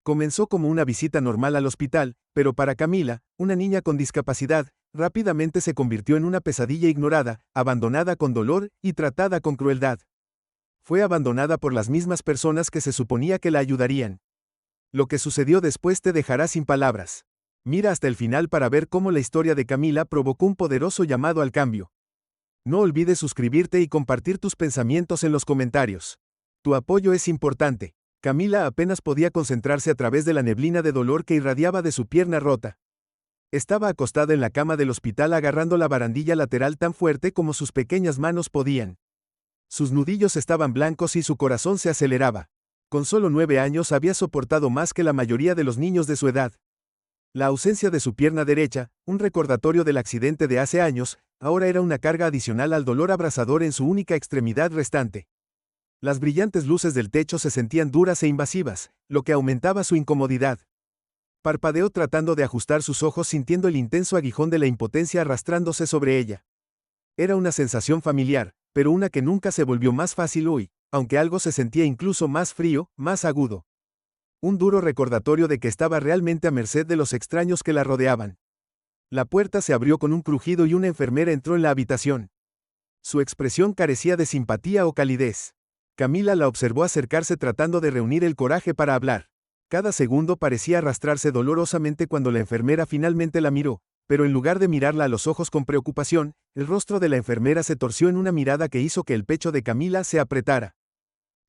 Comenzó como una visita normal al hospital, pero para Camila, una niña con discapacidad, rápidamente se convirtió en una pesadilla ignorada, abandonada con dolor y tratada con crueldad. Fue abandonada por las mismas personas que se suponía que la ayudarían. Lo que sucedió después te dejará sin palabras. Mira hasta el final para ver cómo la historia de Camila provocó un poderoso llamado al cambio. No olvides suscribirte y compartir tus pensamientos en los comentarios. Tu apoyo es importante. Camila apenas podía concentrarse a través de la neblina de dolor que irradiaba de su pierna rota. Estaba acostada en la cama del hospital agarrando la barandilla lateral tan fuerte como sus pequeñas manos podían. Sus nudillos estaban blancos y su corazón se aceleraba. Con solo 9 años había soportado más que la mayoría de los niños de su edad. La ausencia de su pierna derecha, un recordatorio del accidente de hace años, ahora era una carga adicional al dolor abrasador en su única extremidad restante. Las brillantes luces del techo se sentían duras e invasivas, lo que aumentaba su incomodidad. Parpadeó tratando de ajustar sus ojos sintiendo el intenso aguijón de la impotencia arrastrándose sobre ella. Era una sensación familiar, pero una que nunca se volvió más fácil hoy, aunque algo se sentía incluso más frío, más agudo. Un duro recordatorio de que estaba realmente a merced de los extraños que la rodeaban. La puerta se abrió con un crujido y una enfermera entró en la habitación. Su expresión carecía de simpatía o calidez. Camila la observó acercarse tratando de reunir el coraje para hablar. Cada segundo parecía arrastrarse dolorosamente cuando la enfermera finalmente la miró, pero en lugar de mirarla a los ojos con preocupación, el rostro de la enfermera se torció en una mirada que hizo que el pecho de Camila se apretara.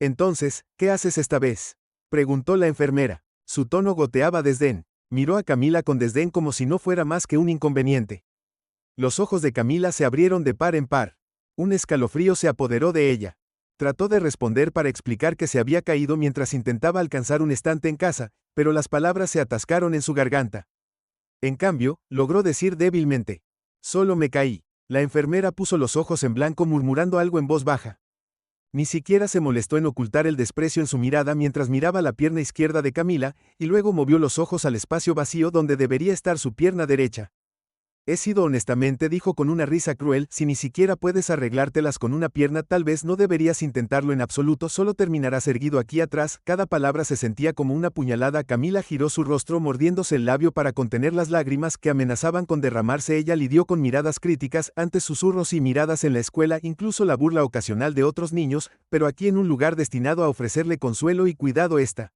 «Entonces, ¿qué haces esta vez?», preguntó la enfermera. Su tono goteaba desdén. Miró a Camila con desdén como si no fuera más que un inconveniente. Los ojos de Camila se abrieron de par en par. Un escalofrío se apoderó de ella. Trató de responder para explicar que se había caído mientras intentaba alcanzar un estante en casa, pero las palabras se atascaron en su garganta. En cambio, logró decir débilmente: «Solo me caí». La enfermera puso los ojos en blanco murmurando algo en voz baja. Ni siquiera se molestó en ocultar el desprecio en su mirada mientras miraba la pierna izquierda de Camila, y luego movió los ojos al espacio vacío donde debería estar su pierna derecha. «He sido honestamente», dijo con una risa cruel, «si ni siquiera puedes arreglártelas con una pierna, tal vez no deberías intentarlo en absoluto, solo terminarás erguido aquí atrás». Cada palabra se sentía como una puñalada. Camila giró su rostro mordiéndose el labio para contener las lágrimas que amenazaban con derramarse. Ella lidió con miradas críticas, antes susurros y miradas en la escuela, incluso la burla ocasional de otros niños, pero aquí en un lugar destinado a ofrecerle consuelo y cuidado esta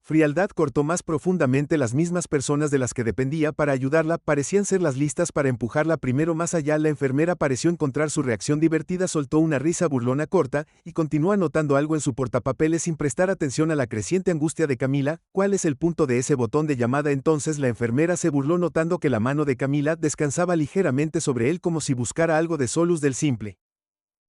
frialdad cortó más profundamente. Las mismas personas de las que dependía para ayudarla parecían ser las listas para empujarla primero más allá. La enfermera pareció encontrar su reacción divertida, soltó una risa burlona corta, y continuó anotando algo en su portapapeles sin prestar atención a la creciente angustia de Camila. «¿Cuál es el punto de ese botón de llamada entonces?». La enfermera se burló notando que la mano de Camila descansaba ligeramente sobre él como si buscara algo de solus del simple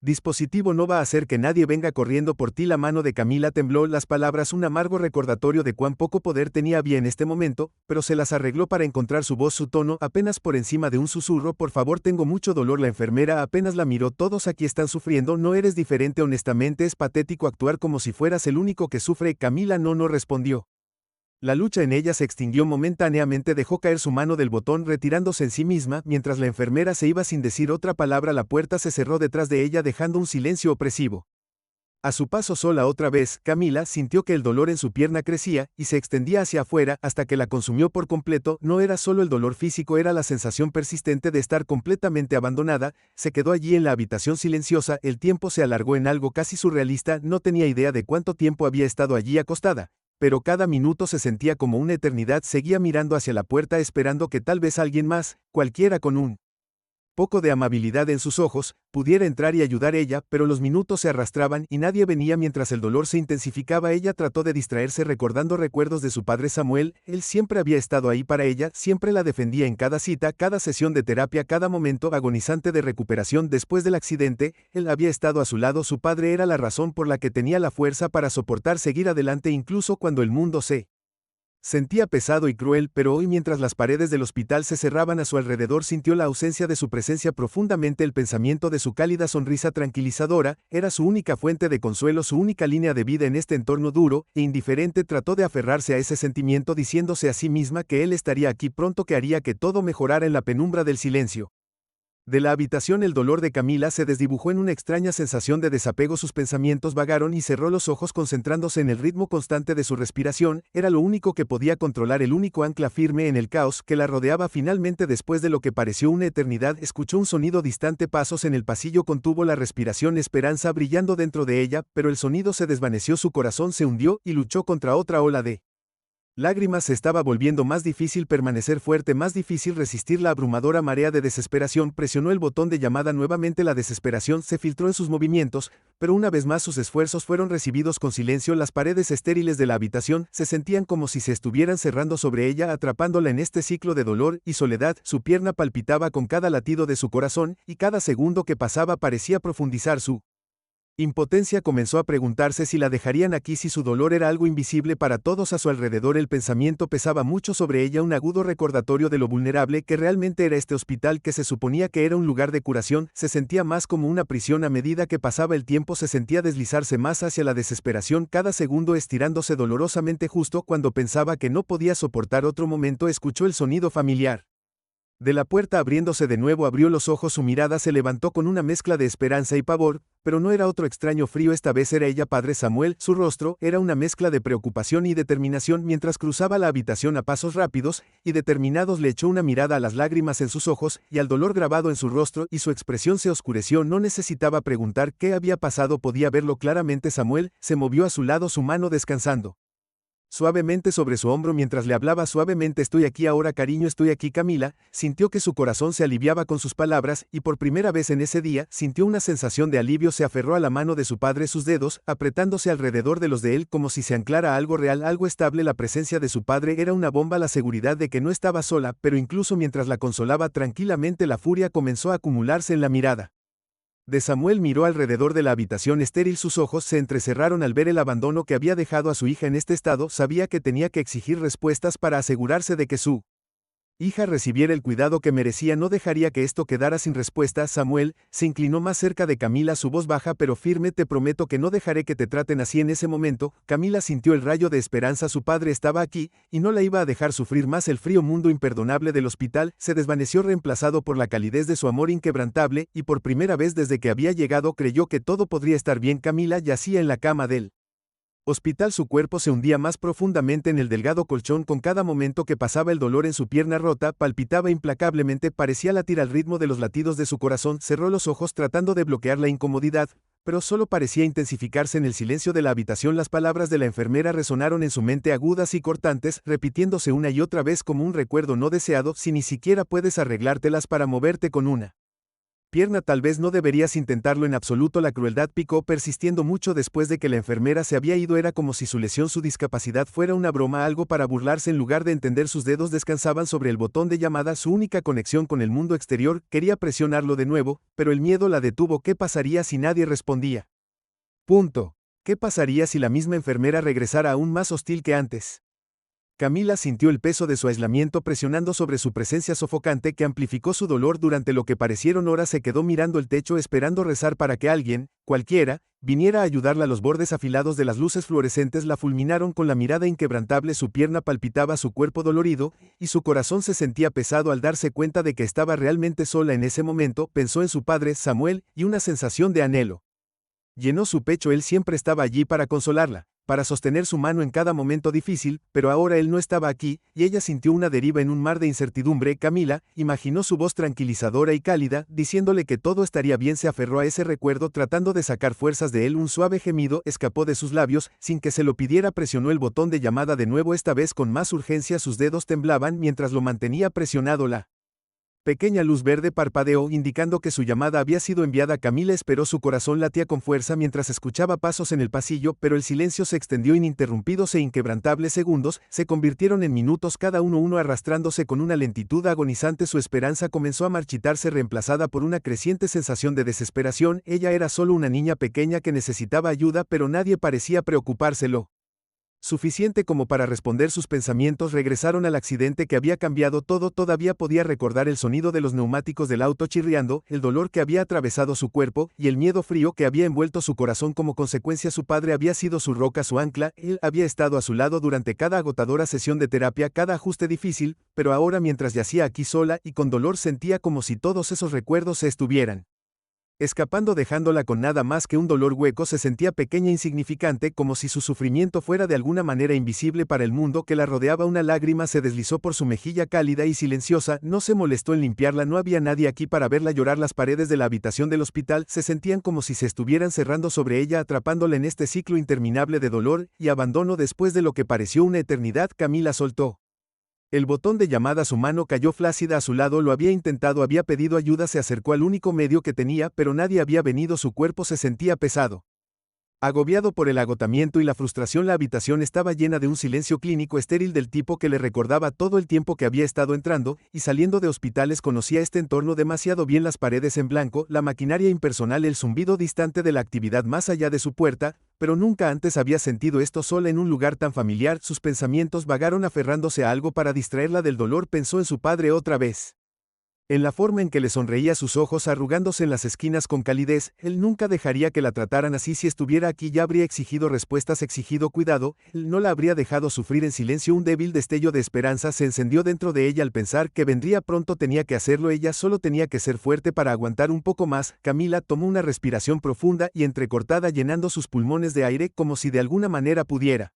dispositivo. «No va a hacer que nadie venga corriendo por ti». La mano de Camila tembló, las palabras un amargo recordatorio de cuán poco poder tenía había en este momento, pero se las arregló para encontrar su voz, su tono, apenas por encima de un susurro: «Por favor, tengo mucho dolor». La enfermera apenas la miró. «Todos aquí están sufriendo, no eres diferente. Honestamente es patético actuar como si fueras el único que sufre». Camila no respondió. La lucha en ella se extinguió momentáneamente. Dejó caer su mano del botón retirándose en sí misma, mientras la enfermera se iba sin decir otra palabra. La puerta se cerró detrás de ella dejando un silencio opresivo. A su paso sola otra vez, Camila sintió que el dolor en su pierna crecía y se extendía hacia afuera hasta que la consumió por completo. No era solo el dolor físico, era la sensación persistente de estar completamente abandonada. Se quedó allí en la habitación silenciosa. El tiempo se alargó en algo casi surrealista. No tenía idea de cuánto tiempo había estado allí acostada, pero cada minuto se sentía como una eternidad. Seguía mirando hacia la puerta esperando que tal vez alguien más, cualquiera con un poco de amabilidad en sus ojos, pudiera entrar y ayudar ella, pero los minutos se arrastraban y nadie venía. Mientras el dolor se intensificaba, ella trató de distraerse recordando recuerdos de su padre Samuel. Él siempre había estado ahí para ella, siempre la defendía en cada cita, cada sesión de terapia, cada momento agonizante de recuperación después del accidente. Él había estado a su lado. Su padre era la razón por la que tenía la fuerza para soportar seguir adelante incluso cuando el mundo se sentía pesado y cruel. Pero hoy, mientras las paredes del hospital se cerraban a su alrededor, sintió la ausencia de su presencia profundamente. El pensamiento de su cálida sonrisa tranquilizadora era su única fuente de consuelo, su única línea de vida en este entorno duro e indiferente. Trató de aferrarse a ese sentimiento diciéndose a sí misma que él estaría aquí pronto, que haría que todo mejorara en la penumbra del silencio. De la habitación el dolor de Camila se desdibujó en una extraña sensación de desapego. Sus pensamientos vagaron y cerró los ojos concentrándose en el ritmo constante de su respiración. Era lo único que podía controlar, el único ancla firme en el caos que la rodeaba. Finalmente, después de lo que pareció una eternidad, escuchó un sonido distante, pasos en el pasillo. Contuvo la respiración, esperanza brillando dentro de ella, pero el sonido se desvaneció. Su corazón se hundió y luchó contra otra ola de lágrimas. Se estaba volviendo más difícil permanecer fuerte, más difícil resistir la abrumadora marea de desesperación. Presionó el botón de llamada nuevamente. La desesperación se filtró en sus movimientos, pero una vez más sus esfuerzos fueron recibidos con silencio. Las paredes estériles de la habitación se sentían como si se estuvieran cerrando sobre ella, atrapándola en este ciclo de dolor y soledad. Su pierna palpitaba con cada latido de su corazón, y cada segundo que pasaba parecía profundizar su impotencia. Comenzó a preguntarse si la dejarían aquí, si su dolor era algo invisible para todos a su alrededor. El pensamiento pesaba mucho sobre ella, un agudo recordatorio de lo vulnerable que realmente era este hospital, que se suponía que era un lugar de curación. Se sentía más como una prisión. A medida que pasaba el tiempo se sentía deslizarse más hacia la desesperación, cada segundo estirándose dolorosamente. Justo cuando pensaba que no podía soportar otro momento, escuchó el sonido familiar de la puerta abriéndose de nuevo. Abrió los ojos, su mirada se levantó con una mezcla de esperanza y pavor, pero no era otro extraño frío, esta vez era ella. Padre Samuel. Su rostro era una mezcla de preocupación y determinación. Mientras cruzaba la habitación a pasos rápidos y determinados, le echó una mirada a las lágrimas en sus ojos y al dolor grabado en su rostro, y su expresión se oscureció. No necesitaba preguntar qué había pasado, podía verlo claramente. Samuel se movió a su lado, su mano descansando suavemente sobre su hombro mientras le hablaba suavemente. Estoy aquí ahora, cariño, estoy aquí. Camila sintió que su corazón se aliviaba con sus palabras, y por primera vez en ese día sintió una sensación de alivio. Se aferró a la mano de su padre, sus dedos apretándose alrededor de los de él como si se anclara a algo real, algo estable. La presencia de su padre era una bomba, la seguridad de que no estaba sola, pero incluso mientras la consolaba tranquilamente, la furia comenzó a acumularse en la mirada de Samuel. Miró alrededor de la habitación estéril, sus ojos se entrecerraron al ver el abandono que había dejado a su hija en este estado. Sabía que tenía que exigir respuestas para asegurarse de que su hija recibiera el cuidado que merecía. No dejaría que esto quedara sin respuesta. Samuel se inclinó más cerca de Camila, su voz baja pero firme. Te prometo que no dejaré que te traten así. En ese momento, Camila sintió el rayo de esperanza. Su padre estaba aquí, y no la iba a dejar sufrir más. El frío mundo imperdonable del hospital se desvaneció, reemplazado por la calidez de su amor inquebrantable, y por primera vez desde que había llegado creyó que todo podría estar bien. Camila yacía en la cama del hospital, su cuerpo se hundía más profundamente en el delgado colchón. Con cada momento que pasaba, el dolor en su pierna rota palpitaba implacablemente, parecía latir al ritmo de los latidos de su corazón. Cerró los ojos tratando de bloquear la incomodidad, pero solo parecía intensificarse. En el silencio de la habitación las palabras de la enfermera resonaron en su mente, agudas y cortantes, repitiéndose una y otra vez como un recuerdo no deseado. Si ni siquiera puedes arreglártelas para moverte con una pierna, tal vez no deberías intentarlo en absoluto. La crueldad picó, persistiendo mucho después de que la enfermera se había ido. Era como si su lesión, su discapacidad, fuera una broma, algo para burlarse. En lugar de entender, sus dedos descansaban sobre el botón de llamada, su única conexión con el mundo exterior. Quería presionarlo de nuevo, pero el miedo la detuvo. ¿Qué pasaría si nadie respondía? ¿Qué pasaría si la misma enfermera regresara aún más hostil que antes? Camila sintió el peso de su aislamiento presionando sobre su presencia sofocante, que amplificó su dolor. Durante lo que parecieron horas se quedó mirando el techo, esperando rezar para que alguien, cualquiera, viniera a ayudarla. Los bordes afilados de las luces fluorescentes la fulminaron con la mirada inquebrantable. Su pierna palpitaba, su cuerpo dolorido, y su corazón se sentía pesado al darse cuenta de que estaba realmente sola. En ese momento pensó en su padre, Samuel, y una sensación de anhelo llenó su pecho. Él siempre estaba allí para consolarla, para sostener su mano en cada momento difícil, pero ahora él no estaba aquí, y ella sintió una deriva en un mar de incertidumbre. Camila imaginó su voz tranquilizadora y cálida, diciéndole que todo estaría bien. Se aferró a ese recuerdo tratando de sacar fuerzas de él. Un suave gemido escapó de sus labios, sin que se lo pidiera. Presionó el botón de llamada de nuevo, esta vez con más urgencia. Sus dedos temblaban mientras lo mantenía presionado. La pequeña luz verde parpadeó, indicando que su llamada había sido enviada. Camila esperó, su corazón latía con fuerza mientras escuchaba pasos en el pasillo, pero el silencio se extendió ininterrumpidos e inquebrantables. Segundos se convirtieron en minutos, cada uno arrastrándose con una lentitud agonizante. Su esperanza comenzó a marchitarse, reemplazada por una creciente sensación de desesperación. Ella era solo una niña pequeña que necesitaba ayuda, pero nadie parecía preocupárselo Suficiente como para responder sus pensamientos. Regresaron al accidente que había cambiado todo. Todavía podía recordar el sonido de los neumáticos del auto chirriando, el dolor que había atravesado su cuerpo, y el miedo frío que había envuelto su corazón. Como consecuencia, su padre había sido su roca, su ancla. Él había estado a su lado durante cada agotadora sesión de terapia, cada ajuste difícil, pero ahora, mientras yacía aquí sola y con dolor, sentía como si todos esos recuerdos se estuvieran escapando, dejándola con nada más que un dolor hueco. Se sentía pequeña e insignificante, como si su sufrimiento fuera de alguna manera invisible para el mundo que la rodeaba. Una lágrima se deslizó por su mejilla cálida y silenciosa. No se molestó en limpiarla. No había nadie aquí para verla llorar. Las paredes de la habitación del hospital se sentían como si se estuvieran cerrando sobre ella, atrapándola en este ciclo interminable de dolor y abandono. Después de lo que pareció una eternidad, Camila soltó el botón de llamada. Su mano cayó flácida a su lado. Lo había intentado, había pedido ayuda, se acercó al único medio que tenía, pero nadie había venido. Su cuerpo se sentía pesado, agobiado por el agotamiento y la frustración. La habitación estaba llena de un silencio clínico estéril del tipo que le recordaba todo el tiempo que había estado entrando y saliendo de hospitales. Conocía este entorno demasiado bien. Las paredes en blanco, la maquinaria impersonal, el zumbido distante de la actividad más allá de su puerta, pero nunca antes había sentido esto sola en un lugar tan familiar. Sus pensamientos vagaron aferrándose a algo para distraerla del dolor. Pensó en su padre otra vez, en la forma en que le sonreía, sus ojos arrugándose en las esquinas con calidez. Él nunca dejaría que la trataran así. Si estuviera aquí ya habría exigido respuestas, exigido cuidado. Él no la habría dejado sufrir en silencio. Un débil destello de esperanza se encendió dentro de ella al pensar que vendría pronto. Tenía que hacerlo. Ella solo tenía que ser fuerte para aguantar un poco más. Camila tomó una respiración profunda y entrecortada, llenando sus pulmones de aire como si de alguna manera pudiera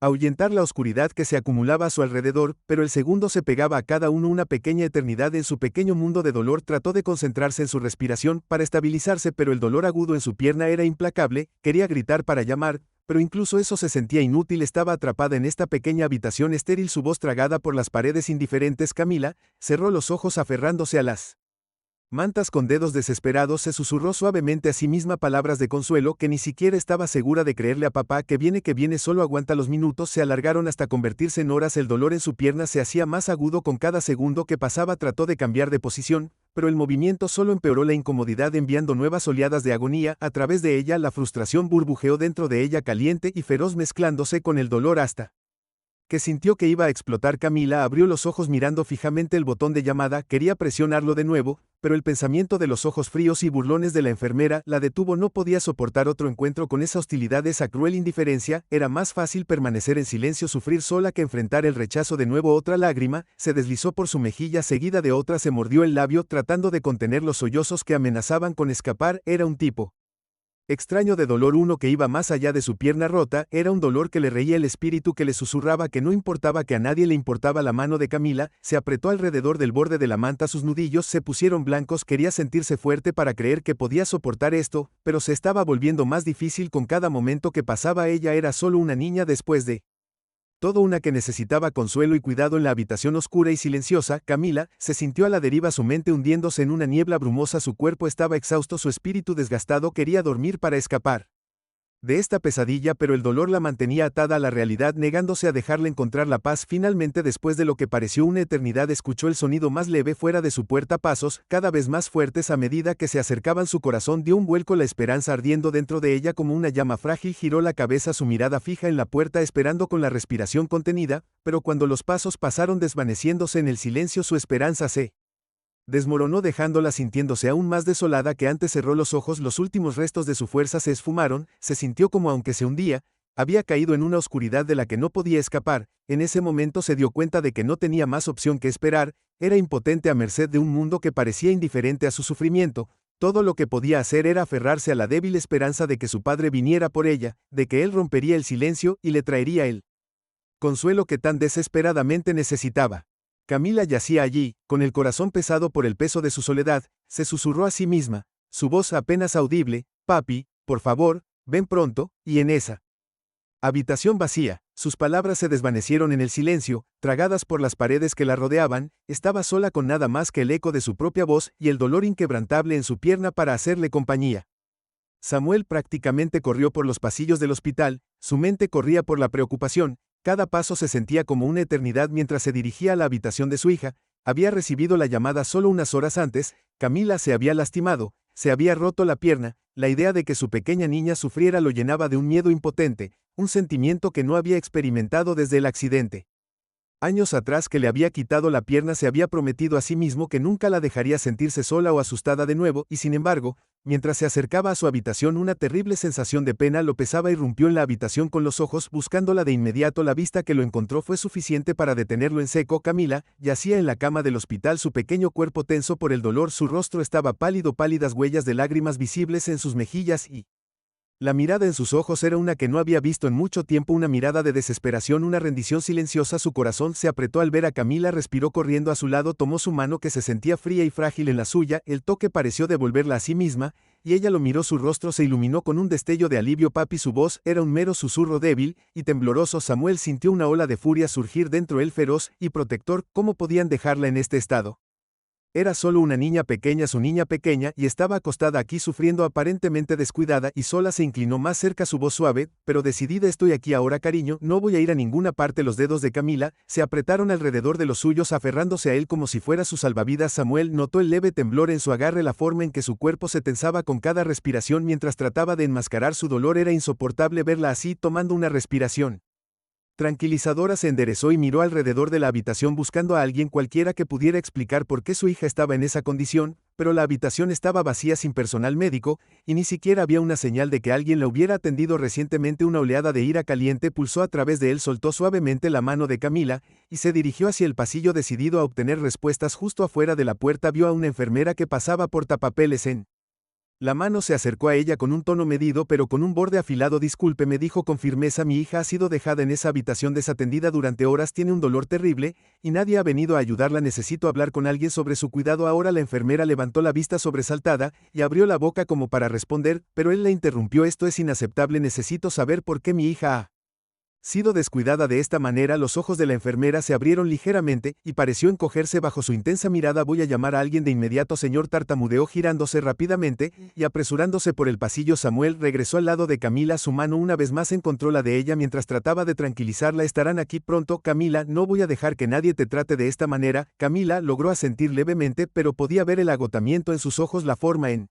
ahuyentar la oscuridad que se acumulaba a su alrededor, pero el segundo se pegaba a cada uno. Una pequeña eternidad en su pequeño mundo de dolor. Trató de concentrarse en su respiración para estabilizarse, pero el dolor agudo en su pierna era implacable. Quería gritar para llamar, pero incluso eso se sentía inútil. Estaba atrapada en esta pequeña habitación estéril, su voz tragada por las paredes indiferentes. Camila cerró los ojos aferrándose a las mantas con dedos desesperados. Se susurró suavemente a sí misma palabras de consuelo que ni siquiera estaba segura de creerle a papá. Que viene, solo aguanta. Los minutos se alargaron hasta convertirse en horas. El dolor en su pierna se hacía más agudo con cada segundo que pasaba. Trató de cambiar de posición, pero el movimiento solo empeoró la incomodidad, enviando nuevas oleadas de agonía a través de ella. La frustración burbujeó dentro de ella, caliente y feroz, mezclándose con el dolor hasta que sintió que iba a explotar. Camila abrió los ojos mirando fijamente el botón de llamada. Quería presionarlo de nuevo, pero el pensamiento de los ojos fríos y burlones de la enfermera la detuvo. No podía soportar otro encuentro con esa hostilidad, esa cruel indiferencia. Era más fácil permanecer en silencio, sufrir sola, que enfrentar el rechazo de nuevo. Otra lágrima se deslizó por su mejilla, seguida de otra. Se mordió el labio, tratando de contener los sollozos que amenazaban con escapar. Era un tipo extraño de dolor, uno que iba más allá de su pierna rota. Era un dolor que le reía el espíritu, que le susurraba que no importaba, que a nadie le importaba. La mano de Camila se apretó alrededor del borde de la manta. Sus nudillos se pusieron blancos. Quería sentirse fuerte para creer que podía soportar esto, pero se estaba volviendo más difícil con cada momento que pasaba. Ella era solo una niña después de todo, una que necesitaba consuelo y cuidado. En la habitación oscura y silenciosa, Camila se sintió a la deriva, su mente hundiéndose en una niebla brumosa. Su cuerpo estaba exhausto, su espíritu desgastado. Quería dormir para escapar de esta pesadilla, pero el dolor la mantenía atada a la realidad, negándose a dejarla encontrar la paz. Finalmente, después de lo que pareció una eternidad, escuchó el sonido más leve fuera de su puerta, pasos cada vez más fuertes a medida que se acercaban. Su corazón dio un vuelco, la esperanza ardiendo dentro de ella como una llama frágil. Giró la cabeza, su mirada fija en la puerta, esperando con la respiración contenida, pero cuando los pasos pasaron desvaneciéndose en el silencio, su esperanza se desmoronó, dejándola sintiéndose aún más desolada que antes. Cerró los ojos, los últimos restos de su fuerza se esfumaron. Se sintió como, aunque se hundía, había caído en una oscuridad de la que no podía escapar. En ese momento se dio cuenta de que no tenía más opción que esperar. Era impotente, a merced de un mundo que parecía indiferente a su sufrimiento. Todo lo que podía hacer era aferrarse a la débil esperanza de que su padre viniera por ella, de que él rompería el silencio y le traería el consuelo que tan desesperadamente necesitaba. Camila yacía allí, con el corazón pesado por el peso de su soledad. Se susurró a sí misma, su voz apenas audible: papi, por favor, ven pronto. Y en esa habitación vacía, sus palabras se desvanecieron en el silencio, tragadas por las paredes que la rodeaban. Estaba sola, con nada más que el eco de su propia voz y el dolor inquebrantable en su pierna para hacerle compañía. Samuel prácticamente corrió por los pasillos del hospital. Su mente corría por la preocupación. Cada paso se sentía como una eternidad mientras se dirigía a la habitación de su hija. Había recibido la llamada solo unas horas antes. Camila se había lastimado, se había roto la pierna. La idea de que su pequeña niña sufriera lo llenaba de un miedo impotente. un sentimiento que no había experimentado desde el accidente. Años atrás que le había quitado la pierna se había prometido a sí mismo que nunca la dejaría sentirse sola o asustada de nuevo, y sin embargo, mientras se acercaba a su habitación una terrible sensación de pena lo pesaba y irrumpió en la habitación con los ojos buscándola de inmediato. La vista que lo encontró fue suficiente para detenerlo en seco. Camila yacía en la cama del hospital, su pequeño cuerpo tenso por el dolor, su rostro estaba pálido, pálidas huellas de lágrimas visibles en sus mejillas y la mirada en sus ojos era una que no había visto en mucho tiempo, una mirada de desesperación, una rendición silenciosa. Su corazón se apretó al ver a Camila, respiró corriendo a su lado, tomó su mano que se sentía fría y frágil en la suya, el toque pareció devolverla a sí misma, y ella lo miró, su rostro se iluminó con un destello de alivio. Papi, su voz era un mero susurro débil y tembloroso. Samuel sintió una ola de furia surgir dentro de él, feroz y protector. ¿Cómo podían dejarla en este estado? Era solo una niña pequeña, su niña pequeña, y estaba acostada aquí sufriendo, aparentemente descuidada y sola. Se inclinó más cerca, su voz suave, pero decidida: estoy aquí ahora, cariño, no voy a ir a ninguna parte. Los dedos de Camila se apretaron alrededor de los suyos, aferrándose a él como si fuera su salvavidas. Samuel notó el leve temblor en su agarre, la forma en que su cuerpo se tensaba con cada respiración mientras trataba de enmascarar su dolor. Era insoportable verla así, tomando una respiración tranquilizadora. Se enderezó y miró alrededor de la habitación buscando a alguien cualquiera que pudiera explicar por qué su hija estaba en esa condición, pero la habitación estaba vacía, sin personal médico, y ni siquiera había una señal de que alguien la hubiera atendido recientemente. Una oleada de ira caliente pulsó a través de él, soltó suavemente la mano de Camila, y se dirigió hacia el pasillo decidido a obtener respuestas. Justo afuera de la puerta vio a una enfermera que pasaba portapapeles en la mano. Se acercó a ella con un tono medido pero con un borde afilado. Disculpe, me dijo con firmeza, mi hija ha sido dejada en esa habitación desatendida durante horas, tiene un dolor terrible, y nadie ha venido a ayudarla, necesito hablar con alguien sobre su cuidado ahora. La enfermera levantó la vista sobresaltada, y abrió la boca como para responder, pero él la interrumpió: esto es inaceptable, necesito saber por qué mi hija ha sido descuidada de esta manera. Los ojos de la enfermera se abrieron ligeramente, y pareció encogerse bajo su intensa mirada. Voy a llamar a alguien de inmediato, señor, tartamudeó girándose rápidamente y apresurándose por el pasillo. Samuel regresó al lado de Camila, su mano una vez más encontró la de ella mientras trataba de tranquilizarla. Estarán aquí pronto, Camila, no voy a dejar que nadie te trate de esta manera. Camila logró asentir levemente, pero podía ver el agotamiento en sus ojos, la forma en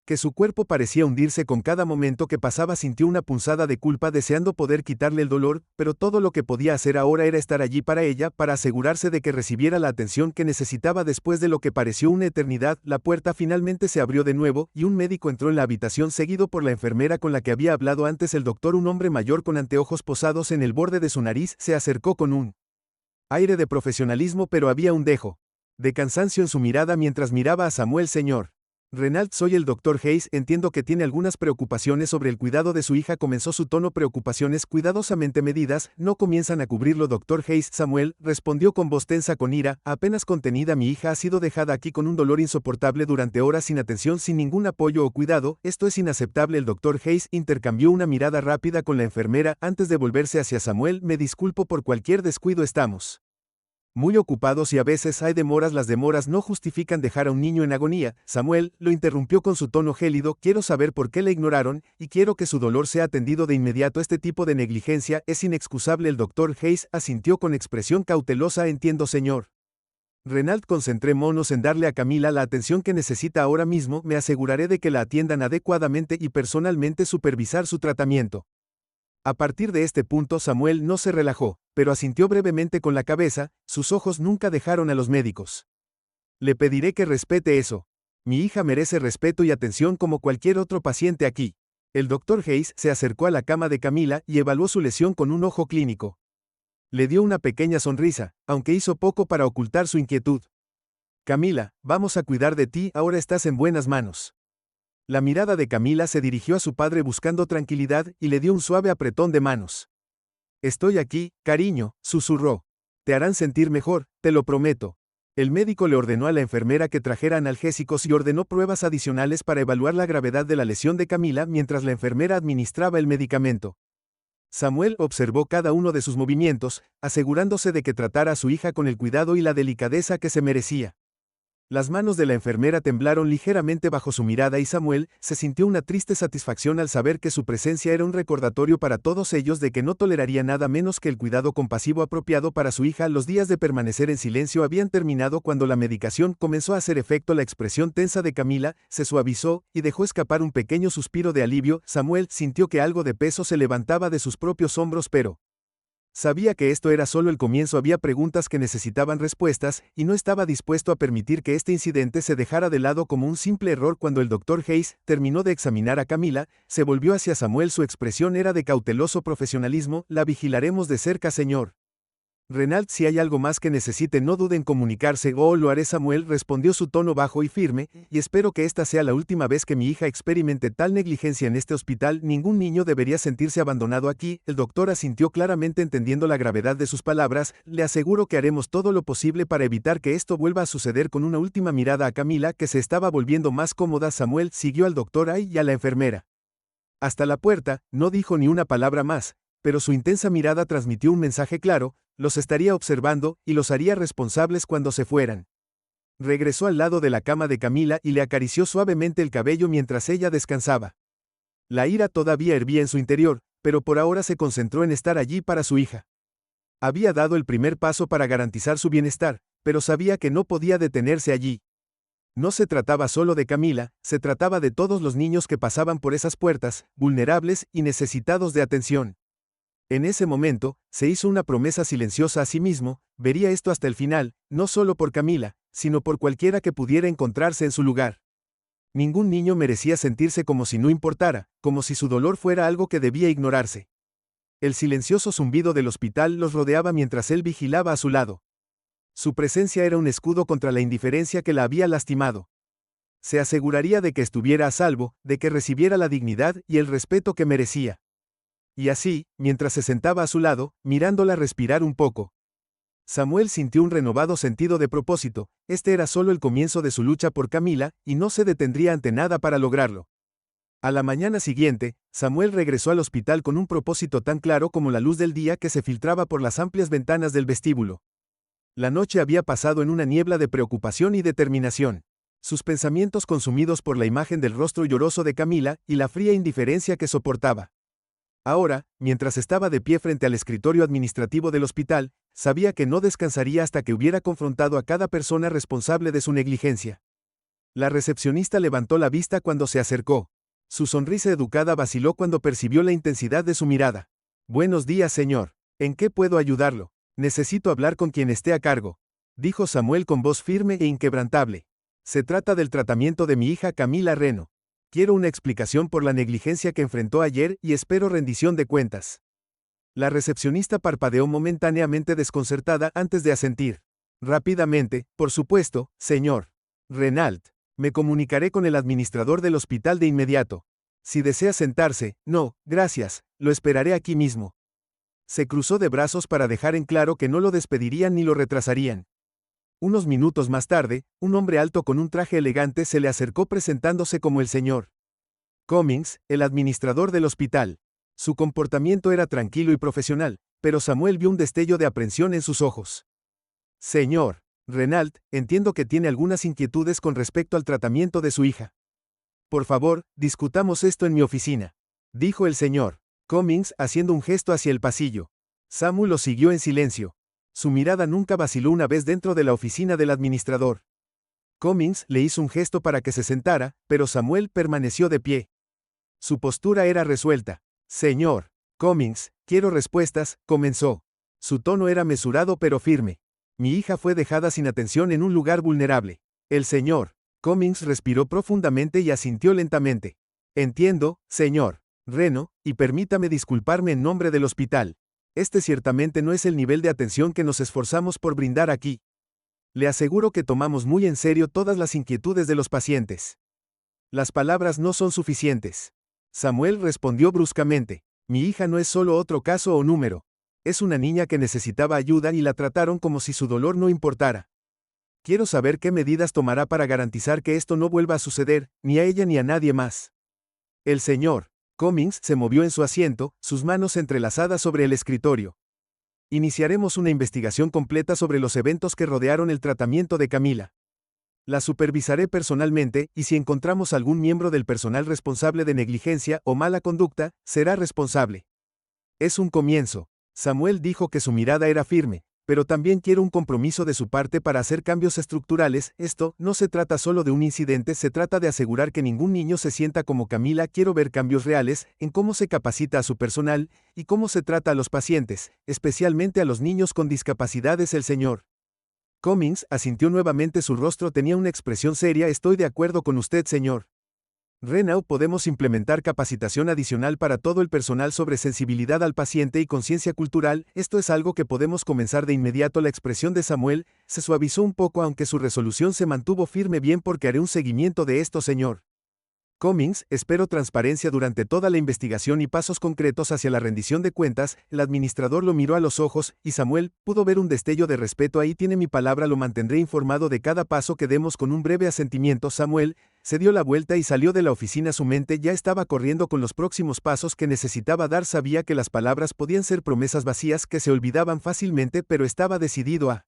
que su cuerpo parecía hundirse con cada momento que pasaba. Sintió una punzada de culpa, deseando poder quitarle el dolor, pero todo lo que podía hacer ahora era estar allí para ella, para asegurarse de que recibiera la atención que necesitaba. Después de lo que pareció una eternidad, la puerta finalmente se abrió de nuevo, y un médico entró en la habitación seguido por la enfermera con la que había hablado antes. El doctor, un hombre mayor con anteojos posados en el borde de su nariz, se acercó con un aire de profesionalismo, pero había un dejo de cansancio en su mirada mientras miraba a Samuel. Señor Renald, soy el Dr. Hayes, entiendo que tiene algunas preocupaciones sobre el cuidado de su hija, comenzó su tono. Preocupaciones cuidadosamente medidas, no comienzan a cubrirlo. Dr. Hayes, Samuel respondió con voz tensa, con ira apenas contenida, mi hija ha sido dejada aquí con un dolor insoportable durante horas, sin atención, sin ningún apoyo o cuidado, esto es inaceptable. El Dr. Hayes intercambió una mirada rápida con la enfermera antes de volverse hacia Samuel, me disculpo por cualquier descuido, estamos muy ocupados y a veces hay demoras. Las demoras no justifican dejar a un niño en agonía. Samuel lo interrumpió con su tono gélido: quiero saber por qué le ignoraron, y quiero que su dolor sea atendido de inmediato. Este tipo de negligencia es inexcusable. El Dr. Hayes asintió con expresión cautelosa: entiendo, señor Renald, concentrémonos en darle a Camila la atención que necesita ahora mismo, me aseguraré de que la atiendan adecuadamente y personalmente supervisar su tratamiento. A partir de este punto Samuel no se relajó, pero asintió brevemente con la cabeza, sus ojos nunca dejaron a los médicos. Le pediré que respete eso. Mi hija merece respeto y atención como cualquier otro paciente aquí. El Dr. Hayes se acercó a la cama de Camila y evaluó su lesión con un ojo clínico. Le dio una pequeña sonrisa, aunque hizo poco para ocultar su inquietud. Camila, vamos a cuidar de ti, ahora estás en buenas manos. La mirada de Camila se dirigió a su padre buscando tranquilidad y le dio un suave apretón de manos. Estoy aquí, cariño, susurró. Te harán sentir mejor, te lo prometo. El médico le ordenó a la enfermera que trajera analgésicos y ordenó pruebas adicionales para evaluar la gravedad de la lesión de Camila mientras la enfermera administraba el medicamento. Samuel observó cada uno de sus movimientos, asegurándose de que tratara a su hija con el cuidado y la delicadeza que se merecía. Las manos de la enfermera temblaron ligeramente bajo su mirada y Samuel se sintió una triste satisfacción al saber que su presencia era un recordatorio para todos ellos de que no toleraría nada menos que el cuidado compasivo apropiado para su hija. Los días de permanecer en silencio habían terminado cuando la medicación comenzó a hacer efecto. La expresión tensa de Camila se suavizó y dejó escapar un pequeño suspiro de alivio. Samuel sintió que algo de peso se levantaba de sus propios hombros, pero sabía que esto era solo el comienzo. Había preguntas que necesitaban respuestas, y no estaba dispuesto a permitir que este incidente se dejara de lado como un simple error. Cuando el Dr. Hayes terminó de examinar a Camila, se volvió hacia Samuel. Su expresión era de cauteloso profesionalismo. La vigilaremos de cerca, señor Renault. Si hay algo más que necesite, no dude en comunicarse. Oh, lo haré. Samuel respondió, su tono bajo y firme, y espero que esta sea la última vez que mi hija experimente tal negligencia en este hospital. Ningún niño debería sentirse abandonado aquí. El doctor asintió claramente, entendiendo la gravedad de sus palabras. Le aseguro que haremos todo lo posible para evitar que esto vuelva a suceder. Con una última mirada a Camila, que se estaba volviendo más cómoda, Samuel siguió al doctor Hay y a la enfermera hasta la puerta. No dijo ni una palabra más, pero su intensa mirada transmitió un mensaje claro: los estaría observando y los haría responsables cuando se fueran. Regresó al lado de la cama de Camila y le acarició suavemente el cabello mientras ella descansaba. La ira todavía hervía en su interior, pero por ahora se concentró en estar allí para su hija. Había dado el primer paso para garantizar su bienestar, pero sabía que no podía detenerse allí. No se trataba solo de Camila, se trataba de todos los niños que pasaban por esas puertas, vulnerables y necesitados de atención. En ese momento, se hizo una promesa silenciosa a sí mismo: vería esto hasta el final, no solo por Camila, sino por cualquiera que pudiera encontrarse en su lugar. Ningún niño merecía sentirse como si no importara, como si su dolor fuera algo que debía ignorarse. El silencioso zumbido del hospital los rodeaba mientras él vigilaba a su lado. Su presencia era un escudo contra la indiferencia que la había lastimado. Se aseguraría de que estuviera a salvo, de que recibiera la dignidad y el respeto que merecía. Y así, mientras se sentaba a su lado, mirándola respirar un poco, Samuel sintió un renovado sentido de propósito. Este era solo el comienzo de su lucha por Camila, y no se detendría ante nada para lograrlo. A la mañana siguiente, Samuel regresó al hospital con un propósito tan claro como la luz del día que se filtraba por las amplias ventanas del vestíbulo. La noche había pasado en una niebla de preocupación y determinación. Sus pensamientos consumidos por la imagen del rostro lloroso de Camila y la fría indiferencia que soportaba. Ahora, mientras estaba de pie frente al escritorio administrativo del hospital, sabía que no descansaría hasta que hubiera confrontado a cada persona responsable de su negligencia. La recepcionista levantó la vista cuando se acercó. Su sonrisa educada vaciló cuando percibió la intensidad de su mirada. Buenos días, señor. ¿En qué puedo ayudarlo? Necesito hablar con quien esté a cargo, dijo Samuel con voz firme e inquebrantable. Se trata del tratamiento de mi hija Camila Reno. Quiero una explicación por la negligencia que enfrentó ayer y espero rendición de cuentas. La recepcionista parpadeó momentáneamente, desconcertada, antes de asentir. Rápidamente, por supuesto, señor Renault. Me comunicaré con el administrador del hospital de inmediato. Si desea sentarse, no, gracias, lo esperaré aquí mismo. Se cruzó de brazos para dejar en claro que no lo despedirían ni lo retrasarían. Unos minutos más tarde, un hombre alto con un traje elegante se le acercó presentándose como el señor Cummings, el administrador del hospital. Su comportamiento era tranquilo y profesional, pero Samuel vio un destello de aprensión en sus ojos. Señor Renault, entiendo que tiene algunas inquietudes con respecto al tratamiento de su hija. Por favor, discutamos esto en mi oficina, dijo el señor Cummings haciendo un gesto hacia el pasillo. Samuel lo siguió en silencio. Su mirada nunca vaciló una vez dentro de la oficina del administrador. Cummings le hizo un gesto para que se sentara, pero Samuel permaneció de pie. Su postura era resuelta. Señor Cummings, quiero respuestas, comenzó. Su tono era mesurado pero firme. Mi hija fue dejada sin atención en un lugar vulnerable. El señor Cummings respiró profundamente y asintió lentamente. Entiendo, señor Reno, y permítame disculparme en nombre del hospital. Este ciertamente no es el nivel de atención que nos esforzamos por brindar aquí. Le aseguro que tomamos muy en serio todas las inquietudes de los pacientes. Las palabras no son suficientes. Samuel respondió bruscamente. Mi hija no es solo otro caso o número. Es una niña que necesitaba ayuda y la trataron como si su dolor no importara. Quiero saber qué medidas tomará para garantizar que esto no vuelva a suceder, ni a ella ni a nadie más. El señor Cummings se movió en su asiento, sus manos entrelazadas sobre el escritorio. Iniciaremos una investigación completa sobre los eventos que rodearon el tratamiento de Camila. La supervisaré personalmente y si encontramos algún miembro del personal responsable de negligencia o mala conducta, será responsable. Es un comienzo. Samuel dijo que su mirada era firme, pero también quiero un compromiso de su parte para hacer cambios estructurales. Esto no se trata solo de un incidente, se trata de asegurar que ningún niño se sienta como Camila. Quiero ver cambios reales en cómo se capacita a su personal y cómo se trata a los pacientes, especialmente a los niños con discapacidades. El señor Cummings asintió nuevamente, su rostro tenía una expresión seria. Estoy de acuerdo con usted, señor Renaud. Podemos implementar capacitación adicional para todo el personal sobre sensibilidad al paciente y conciencia cultural. Esto es algo que podemos comenzar de inmediato. La expresión de Samuel se suavizó un poco, aunque su resolución se mantuvo firme. Bien, porque haré un seguimiento de esto, señor Cummings. Espero transparencia durante toda la investigación y pasos concretos hacia la rendición de cuentas. El administrador lo miró a los ojos, y Samuel pudo ver un destello de respeto. Ahí tiene mi palabra, lo mantendré informado de cada paso que demos. Con un breve asentimiento, Samuel se dio la vuelta y salió de la oficina. Su mente ya estaba corriendo con los próximos pasos que necesitaba dar. Sabía que las palabras podían ser promesas vacías que se olvidaban fácilmente, pero estaba decidido a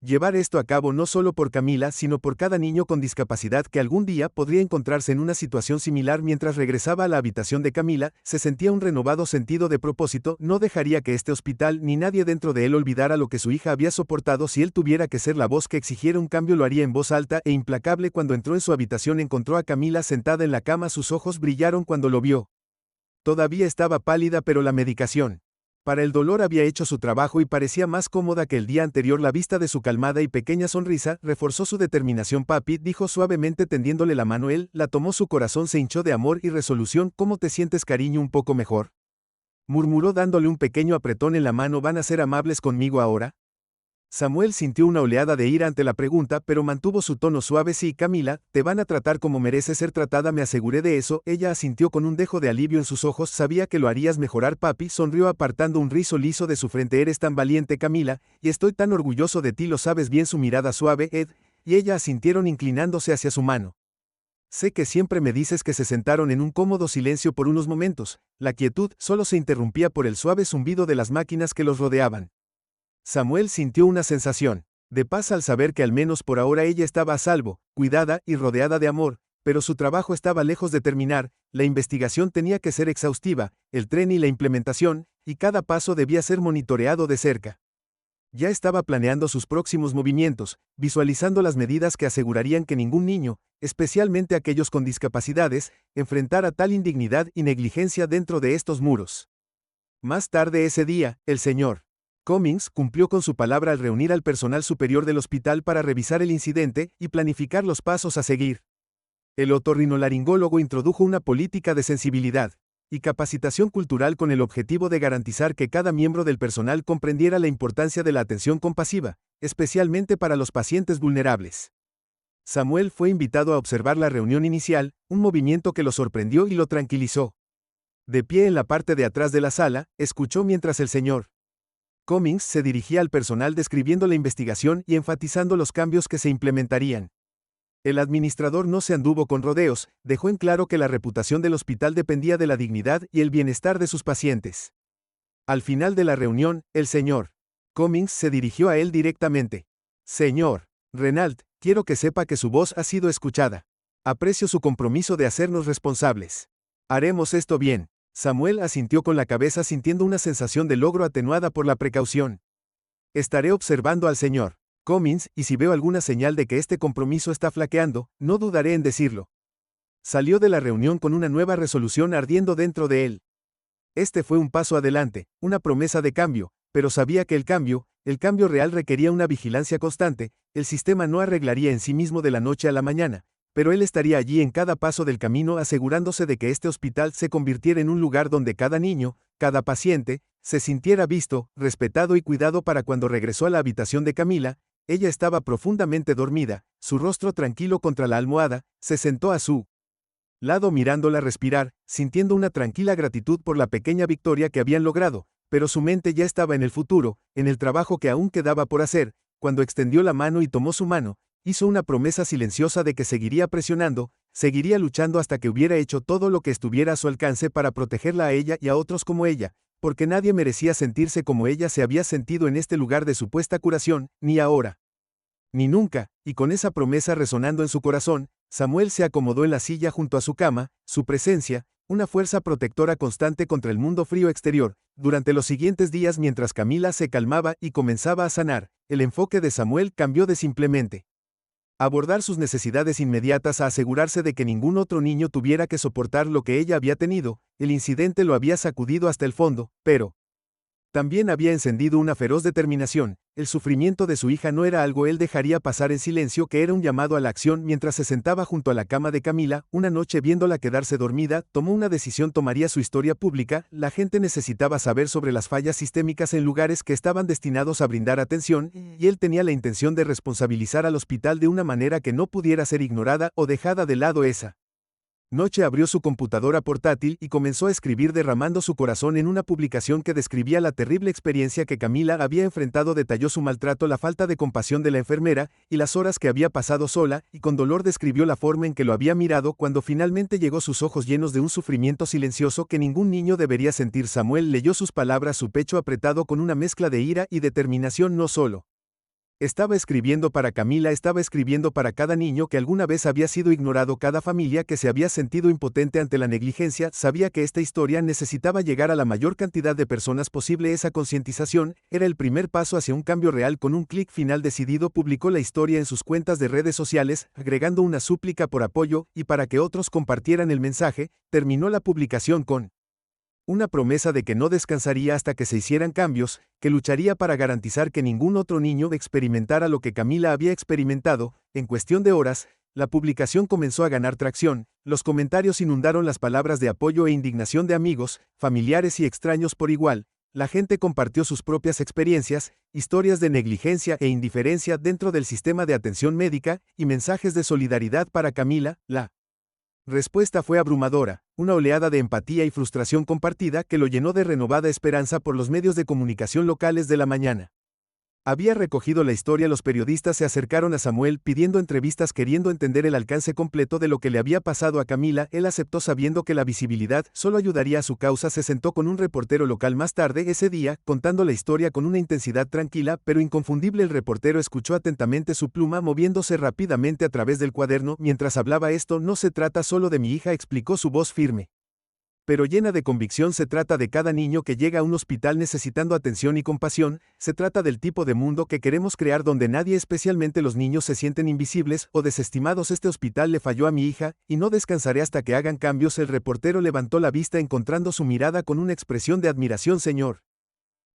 llevar esto a cabo, no solo por Camila, sino por cada niño con discapacidad que algún día podría encontrarse en una situación similar. Mientras regresaba a la habitación de Camila, se sentía un renovado sentido de propósito. No dejaría que este hospital ni nadie dentro de él olvidara lo que su hija había soportado. Si él tuviera que ser la voz que exigiera un cambio, lo haría en voz alta e implacable. Cuando entró en su habitación, encontró a Camila sentada en la cama. Sus ojos brillaron cuando lo vio. Todavía estaba pálida, pero la medicación para el dolor había hecho su trabajo y parecía más cómoda que el día anterior. La vista de su calmada y pequeña sonrisa reforzó su determinación. Papi, dijo suavemente tendiéndole la mano. Él la tomó, su corazón se hinchó de amor y resolución. ¿Cómo te sientes, cariño? Un poco mejor, murmuró dándole un pequeño apretón en la mano. ¿Van a ser amables conmigo ahora? Samuel sintió una oleada de ira ante la pregunta, pero mantuvo su tono suave. Sí, Camila, te van a tratar como mereces ser tratada, me aseguré de eso. Ella asintió con un dejo de alivio en sus ojos. Sabía que lo harías mejorar. Papi sonrió apartando un rizo liso de su frente. Eres tan valiente, Camila, y estoy tan orgulloso de ti, lo sabes bien. Su mirada suave, Ed, y ella asintieron inclinándose hacia su mano. Sé que siempre me dices. Que se sentaron en un cómodo silencio por unos momentos. La quietud solo se interrumpía por el suave zumbido de las máquinas que los rodeaban. Samuel sintió una sensación de paz al saber que al menos por ahora ella estaba a salvo, cuidada y rodeada de amor, pero su trabajo estaba lejos de terminar. La investigación tenía que ser exhaustiva, el tren y la implementación, y cada paso debía ser monitoreado de cerca. Ya estaba planeando sus próximos movimientos, visualizando las medidas que asegurarían que ningún niño, especialmente aquellos con discapacidades, enfrentara tal indignidad y negligencia dentro de estos muros. Más tarde ese día, el señor Cummings cumplió con su palabra al reunir al personal superior del hospital para revisar el incidente y planificar los pasos a seguir. El otorrinolaringólogo introdujo una política de sensibilidad y capacitación cultural con el objetivo de garantizar que cada miembro del personal comprendiera la importancia de la atención compasiva, especialmente para los pacientes vulnerables. Samuel fue invitado a observar la reunión inicial, un movimiento que lo sorprendió y lo tranquilizó. De pie en la parte de atrás de la sala, escuchó mientras el señor Cummings se dirigía al personal describiendo la investigación y enfatizando los cambios que se implementarían. El administrador no se anduvo con rodeos, dejó en claro que la reputación del hospital dependía de la dignidad y el bienestar de sus pacientes. Al final de la reunión, el señor Cummings se dirigió a él directamente. Señor Renaud, quiero que sepa que su voz ha sido escuchada. Aprecio su compromiso de hacernos responsables. Haremos esto bien. Samuel asintió con la cabeza, sintiendo una sensación de logro atenuada por la precaución. Estaré observando al señor Cummings, y si veo alguna señal de que este compromiso está flaqueando, no dudaré en decirlo. Salió de la reunión con una nueva resolución ardiendo dentro de él. Este fue un paso adelante, una promesa de cambio, pero sabía que el cambio real requería una vigilancia constante. El sistema no arreglaría en sí mismo de la noche a la mañana, pero él estaría allí en cada paso del camino, asegurándose de que este hospital se convirtiera en un lugar donde cada niño, cada paciente, se sintiera visto, respetado y cuidado. Para cuando regresó a la habitación de Camila, ella estaba profundamente dormida, su rostro tranquilo contra la almohada. Se sentó a su lado mirándola respirar, sintiendo una tranquila gratitud por la pequeña victoria que habían logrado, pero su mente ya estaba en el futuro, en el trabajo que aún quedaba por hacer. Cuando extendió la mano y tomó su mano, hizo una promesa silenciosa de que seguiría presionando, seguiría luchando hasta que hubiera hecho todo lo que estuviera a su alcance para protegerla a ella y a otros como ella, porque nadie merecía sentirse como ella se había sentido en este lugar de supuesta curación, ni ahora. Ni nunca, y con esa promesa resonando en su corazón, Samuel se acomodó en la silla junto a su cama, su presencia, una fuerza protectora constante contra el mundo frío exterior. Durante los siguientes días, mientras Camila se calmaba y comenzaba a sanar, el enfoque de Samuel cambió de simplemente abordar sus necesidades inmediatas a asegurarse de que ningún otro niño tuviera que soportar lo que ella había tenido. El incidente lo había sacudido hasta el fondo, pero también había encendido una feroz determinación. El sufrimiento de su hija no era algo él dejaría pasar en silencio, que era un llamado a la acción. Mientras se sentaba junto a la cama de Camila, una noche viéndola quedarse dormida, tomó una decisión: tomaría su historia pública. La gente necesitaba saber sobre las fallas sistémicas en lugares que estaban destinados a brindar atención, y él tenía la intención de responsabilizar al hospital de una manera que no pudiera ser ignorada o dejada de lado. Esa noche abrió su computadora portátil y comenzó a escribir, derramando su corazón en una publicación que describía la terrible experiencia que Camila había enfrentado. Detalló su maltrato, la falta de compasión de la enfermera, y las horas que había pasado sola, y con dolor describió la forma en que lo había mirado cuando finalmente llegó, sus ojos llenos de un sufrimiento silencioso que ningún niño debería sentir. Samuel leyó sus palabras, su pecho apretado con una mezcla de ira y determinación. No solo estaba escribiendo para Camila, estaba escribiendo para cada niño que alguna vez había sido ignorado, cada familia que se había sentido impotente ante la negligencia. Sabía que esta historia necesitaba llegar a la mayor cantidad de personas posible. Esa concientización era el primer paso hacia un cambio real. Con un clic final decidido, publicó la historia en sus cuentas de redes sociales, agregando una súplica por apoyo y para que otros compartieran el mensaje. Terminó la publicación con una promesa de que no descansaría hasta que se hicieran cambios, que lucharía para garantizar que ningún otro niño experimentara lo que Camila había experimentado. En cuestión de horas, la publicación comenzó a ganar tracción. Los comentarios inundaron las palabras de apoyo e indignación de amigos, familiares y extraños por igual. La gente compartió sus propias experiencias, historias de negligencia e indiferencia dentro del sistema de atención médica, y mensajes de solidaridad para Camila. La respuesta fue abrumadora, una oleada de empatía y frustración compartida que lo llenó de renovada esperanza. Por los medios de comunicación locales de la mañana había recogido la historia. Los periodistas se acercaron a Samuel pidiendo entrevistas, queriendo entender el alcance completo de lo que le había pasado a Camila. Él aceptó, sabiendo que la visibilidad solo ayudaría a su causa. Se sentó con un reportero local más tarde ese día, contando la historia con una intensidad tranquila pero inconfundible. El reportero escuchó atentamente, su pluma moviéndose rápidamente a través del cuaderno mientras hablaba. Esto no se trata solo de mi hija, explicó, su voz firme pero llena de convicción. Se trata de cada niño que llega a un hospital necesitando atención y compasión. Se trata del tipo de mundo que queremos crear, donde nadie, especialmente los niños, se sienten invisibles o desestimados. Este hospital le falló a mi hija, y no descansaré hasta que hagan cambios. El reportero levantó la vista, encontrando su mirada con una expresión de admiración. Señor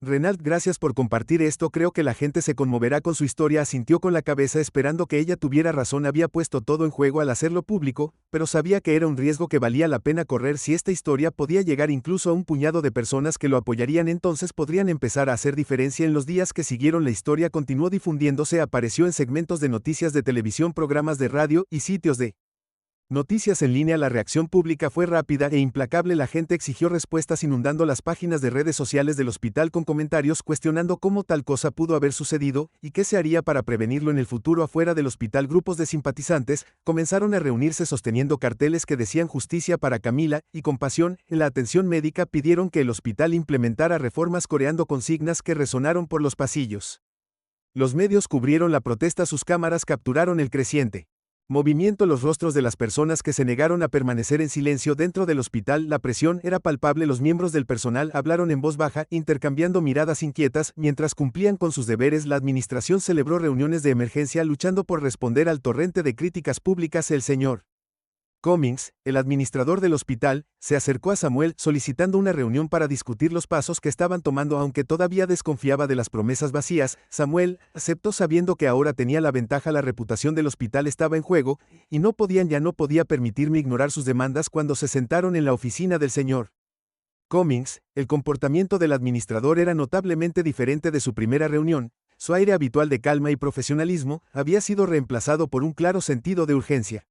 Renault, gracias por compartir esto. Creo que la gente se conmoverá con su historia. Asintió con la cabeza, esperando que ella tuviera razón. Había puesto todo en juego al hacerlo público, pero sabía que era un riesgo que valía la pena correr. Si esta historia podía llegar incluso a un puñado de personas que lo apoyarían, entonces podrían empezar a hacer diferencia. En los días que siguieron, la historia continuó difundiéndose. Apareció en segmentos de noticias de televisión, programas de radio y sitios de noticias en línea. La reacción pública fue rápida e implacable. La gente exigió respuestas, inundando las páginas de redes sociales del hospital con comentarios cuestionando cómo tal cosa pudo haber sucedido y qué se haría para prevenirlo en el futuro. Afuera del hospital, grupos de simpatizantes comenzaron a reunirse sosteniendo carteles que decían justicia para Camila y compasión en la atención médica. Pidieron que el hospital implementara reformas, coreando consignas que resonaron por los pasillos. Los medios cubrieron la protesta, sus cámaras capturaron el creciente movimiento, los rostros de las personas que se negaron a permanecer en silencio dentro del hospital. La presión era palpable. Los miembros del personal hablaron en voz baja, intercambiando miradas inquietas mientras cumplían con sus deberes. La administración celebró reuniones de emergencia, luchando por responder al torrente de críticas públicas. El señor Cummings, el administrador del hospital, se acercó a Samuel solicitando una reunión para discutir los pasos que estaban tomando. Aunque todavía desconfiaba de las promesas vacías, Samuel aceptó, sabiendo que ahora tenía la ventaja. La reputación del hospital estaba en juego, y no podía permitirme ignorar sus demandas. Cuando se sentaron en la oficina del señor Cummings, el comportamiento del administrador era notablemente diferente de su primera reunión. Su aire habitual de calma y profesionalismo había sido reemplazado por un claro sentido de urgencia.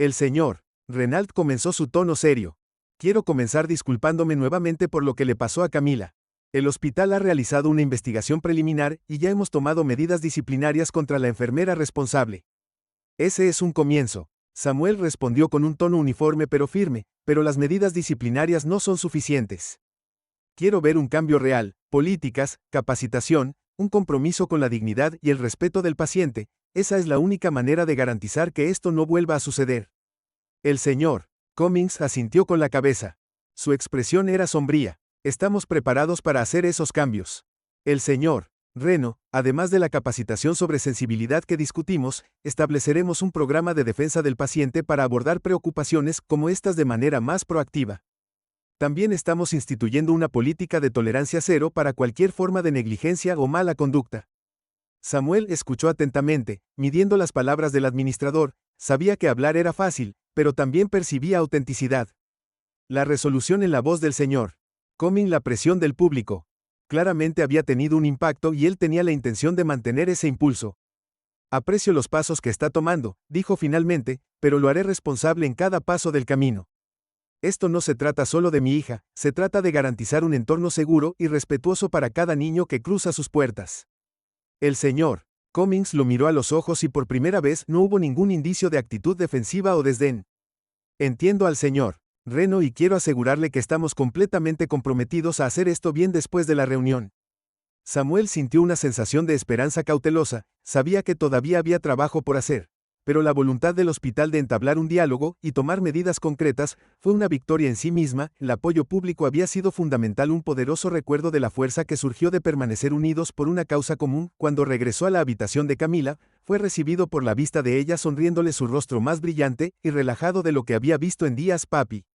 El señor Renault comenzó su tono serio. Quiero comenzar disculpándome nuevamente por lo que le pasó a Camila. El hospital ha realizado una investigación preliminar y ya hemos tomado medidas disciplinarias contra la enfermera responsable. Ese es un comienzo. Samuel respondió con un tono uniforme pero firme, pero las medidas disciplinarias no son suficientes. Quiero ver un cambio real, políticas, capacitación, un compromiso con la dignidad y el respeto del paciente. Esa es la única manera de garantizar que esto no vuelva a suceder. El señor Cummings asintió con la cabeza. Su expresión era sombría. Estamos preparados para hacer esos cambios. El señor Reno, además de la capacitación sobre sensibilidad que discutimos, estableceremos un programa de defensa del paciente para abordar preocupaciones como estas de manera más proactiva. También estamos instituyendo una política de tolerancia cero para cualquier forma de negligencia o mala conducta. Samuel escuchó atentamente, midiendo las palabras del administrador. Sabía que hablar era fácil, pero también percibía autenticidad. La resolución en la voz del señor Cummings, la presión del público. Claramente había tenido un impacto y él tenía la intención de mantener ese impulso. Aprecio los pasos que está tomando, dijo finalmente, pero lo haré responsable en cada paso del camino. Esto no se trata solo de mi hija, se trata de garantizar un entorno seguro y respetuoso para cada niño que cruza sus puertas. El señor Cummings lo miró a los ojos y por primera vez no hubo ningún indicio de actitud defensiva o desdén. Entiendo al señor Reno y quiero asegurarle que estamos completamente comprometidos a hacer esto bien después de la reunión. Samuel sintió una sensación de esperanza cautelosa, sabía que todavía había trabajo por hacer, pero la voluntad del hospital de entablar un diálogo y tomar medidas concretas fue una victoria en sí misma. El apoyo público había sido fundamental, un poderoso recuerdo de la fuerza que surgió de permanecer unidos por una causa común. Cuando regresó a la habitación de Camila, fue recibido por la vista de ella sonriéndole, su rostro más brillante y relajado de lo que había visto en días. Papi,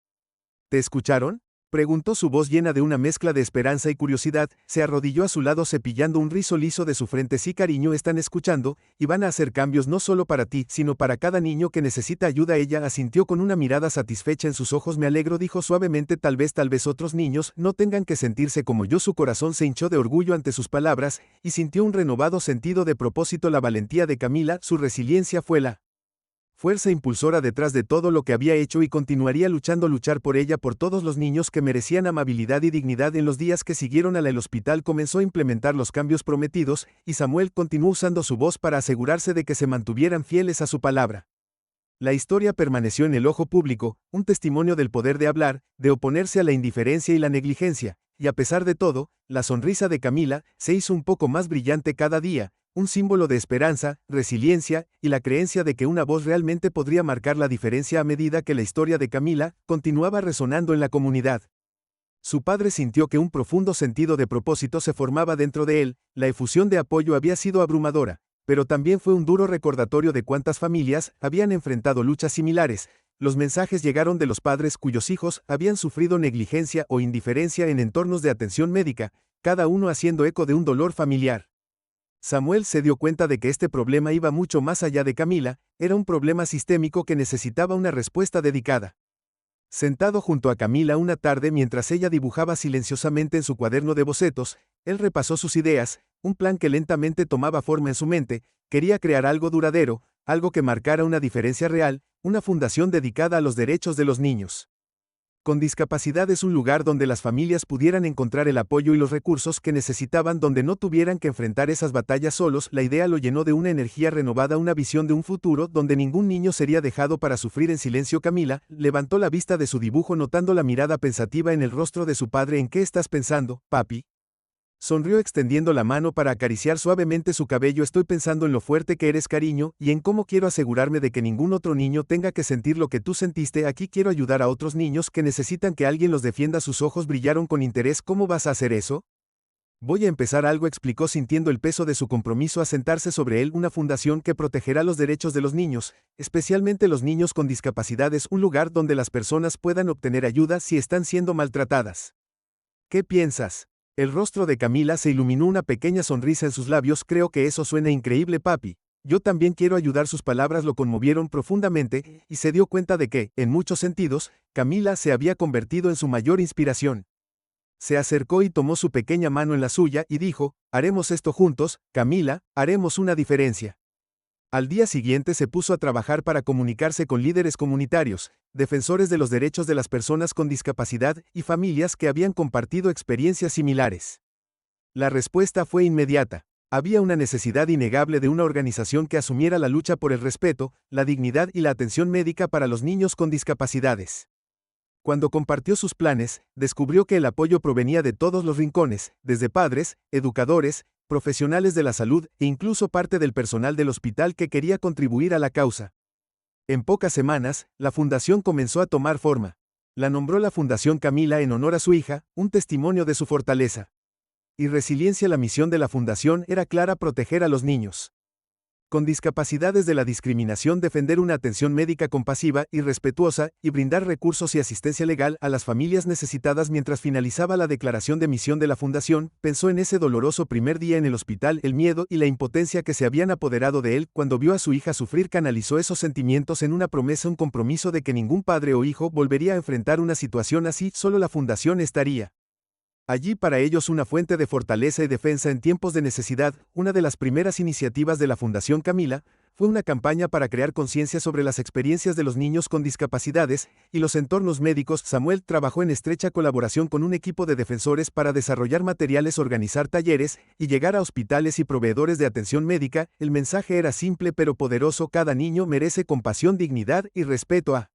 ¿te escucharon?, preguntó, su voz llena de una mezcla de esperanza y curiosidad. Se arrodilló a su lado cepillando un rizo liso de su frente. Sí, cariño, están escuchando, y van a hacer cambios no solo para ti, sino para cada niño que necesita ayuda. Ella asintió con una mirada satisfecha en sus ojos. Me alegro, dijo suavemente, tal vez otros niños no tengan que sentirse como yo. Su corazón se hinchó de orgullo ante sus palabras, y sintió un renovado sentido de propósito. La valentía de Camila, su resiliencia fue la fuerza impulsora detrás de todo lo que había hecho y continuaría luchar por ella, por todos los niños que merecían amabilidad y dignidad. En los días que siguieron el hospital comenzó a implementar los cambios prometidos, y Samuel continuó usando su voz para asegurarse de que se mantuvieran fieles a su palabra. La historia permaneció en el ojo público, un testimonio del poder de hablar, de oponerse a la indiferencia y la negligencia, y a pesar de todo, la sonrisa de Camila se hizo un poco más brillante cada día, un símbolo de esperanza, resiliencia, y la creencia de que una voz realmente podría marcar la diferencia. A medida que la historia de Camila continuaba resonando en la comunidad, su padre sintió que un profundo sentido de propósito se formaba dentro de él. La efusión de apoyo había sido abrumadora, pero también fue un duro recordatorio de cuántas familias habían enfrentado luchas similares. Los mensajes llegaron de los padres cuyos hijos habían sufrido negligencia o indiferencia en entornos de atención médica, cada uno haciendo eco de un dolor familiar. Samuel se dio cuenta de que este problema iba mucho más allá de Camila, era un problema sistémico que necesitaba una respuesta dedicada. Sentado junto a Camila una tarde mientras ella dibujaba silenciosamente en su cuaderno de bocetos, él repasó sus ideas, un plan que lentamente tomaba forma en su mente. Quería crear algo duradero, algo que marcara una diferencia real, una fundación dedicada a los derechos de los niños con discapacidad. Es un lugar donde las familias pudieran encontrar el apoyo y los recursos que necesitaban, donde no tuvieran que enfrentar esas batallas solos. La idea lo llenó de una energía renovada, una visión de un futuro donde ningún niño sería dejado para sufrir en silencio. Camila levantó la vista de su dibujo, notando la mirada pensativa en el rostro de su padre. ¿En qué estás pensando, papi?, sonrió extendiendo la mano para acariciar suavemente su cabello. Estoy pensando en lo fuerte que eres, cariño, y en cómo quiero asegurarme de que ningún otro niño tenga que sentir lo que tú sentiste. Aquí quiero ayudar a otros niños que necesitan que alguien los defienda. Sus ojos brillaron con interés. ¿Cómo vas a hacer eso? Voy a empezar algo, explicó sintiendo el peso de su compromiso a sentarse sobre él. Una fundación que protegerá los derechos de los niños, especialmente los niños con discapacidades, un lugar donde las personas puedan obtener ayuda si están siendo maltratadas. ¿Qué piensas? El rostro de Camila se iluminó, una pequeña sonrisa en sus labios. Creo que eso suena increíble, papi. Yo también quiero ayudar. Sus palabras lo conmovieron profundamente, y se dio cuenta de que, en muchos sentidos, Camila se había convertido en su mayor inspiración. Se acercó y tomó su pequeña mano en la suya y dijo, haremos esto juntos, Camila, haremos una diferencia. Al día siguiente se puso a trabajar para comunicarse con líderes comunitarios, defensores de los derechos de las personas con discapacidad y familias que habían compartido experiencias similares. La respuesta fue inmediata. Había una necesidad innegable de una organización que asumiera la lucha por el respeto, la dignidad y la atención médica para los niños con discapacidades. Cuando compartió sus planes, descubrió que el apoyo provenía de todos los rincones, desde padres, educadores, profesionales de la salud e incluso parte del personal del hospital que quería contribuir a la causa. En pocas semanas, la fundación comenzó a tomar forma. La nombró la Fundación Camila en honor a su hija, un testimonio de su fortaleza y resiliencia. La misión de la fundación era clara: proteger a los niños con discapacidades de la discriminación, defender una atención médica compasiva y respetuosa, y brindar recursos y asistencia legal a las familias necesitadas. Mientras finalizaba la declaración de misión de la fundación, pensó en ese doloroso primer día en el hospital. El miedo y la impotencia que se habían apoderado de él cuando vio a su hija sufrir canalizó esos sentimientos en una promesa, un compromiso de que ningún padre o hijo volvería a enfrentar una situación así. Solo la fundación estaría allí para ellos, una fuente de fortaleza y defensa en tiempos de necesidad. Una de las primeras iniciativas de la Fundación Camila fue una campaña para crear conciencia sobre las experiencias de los niños con discapacidades y los entornos médicos. Samuel trabajó en estrecha colaboración con un equipo de defensores para desarrollar materiales, organizar talleres y llegar a hospitales y proveedores de atención médica. El mensaje era simple pero poderoso: cada niño merece compasión, dignidad y respeto. A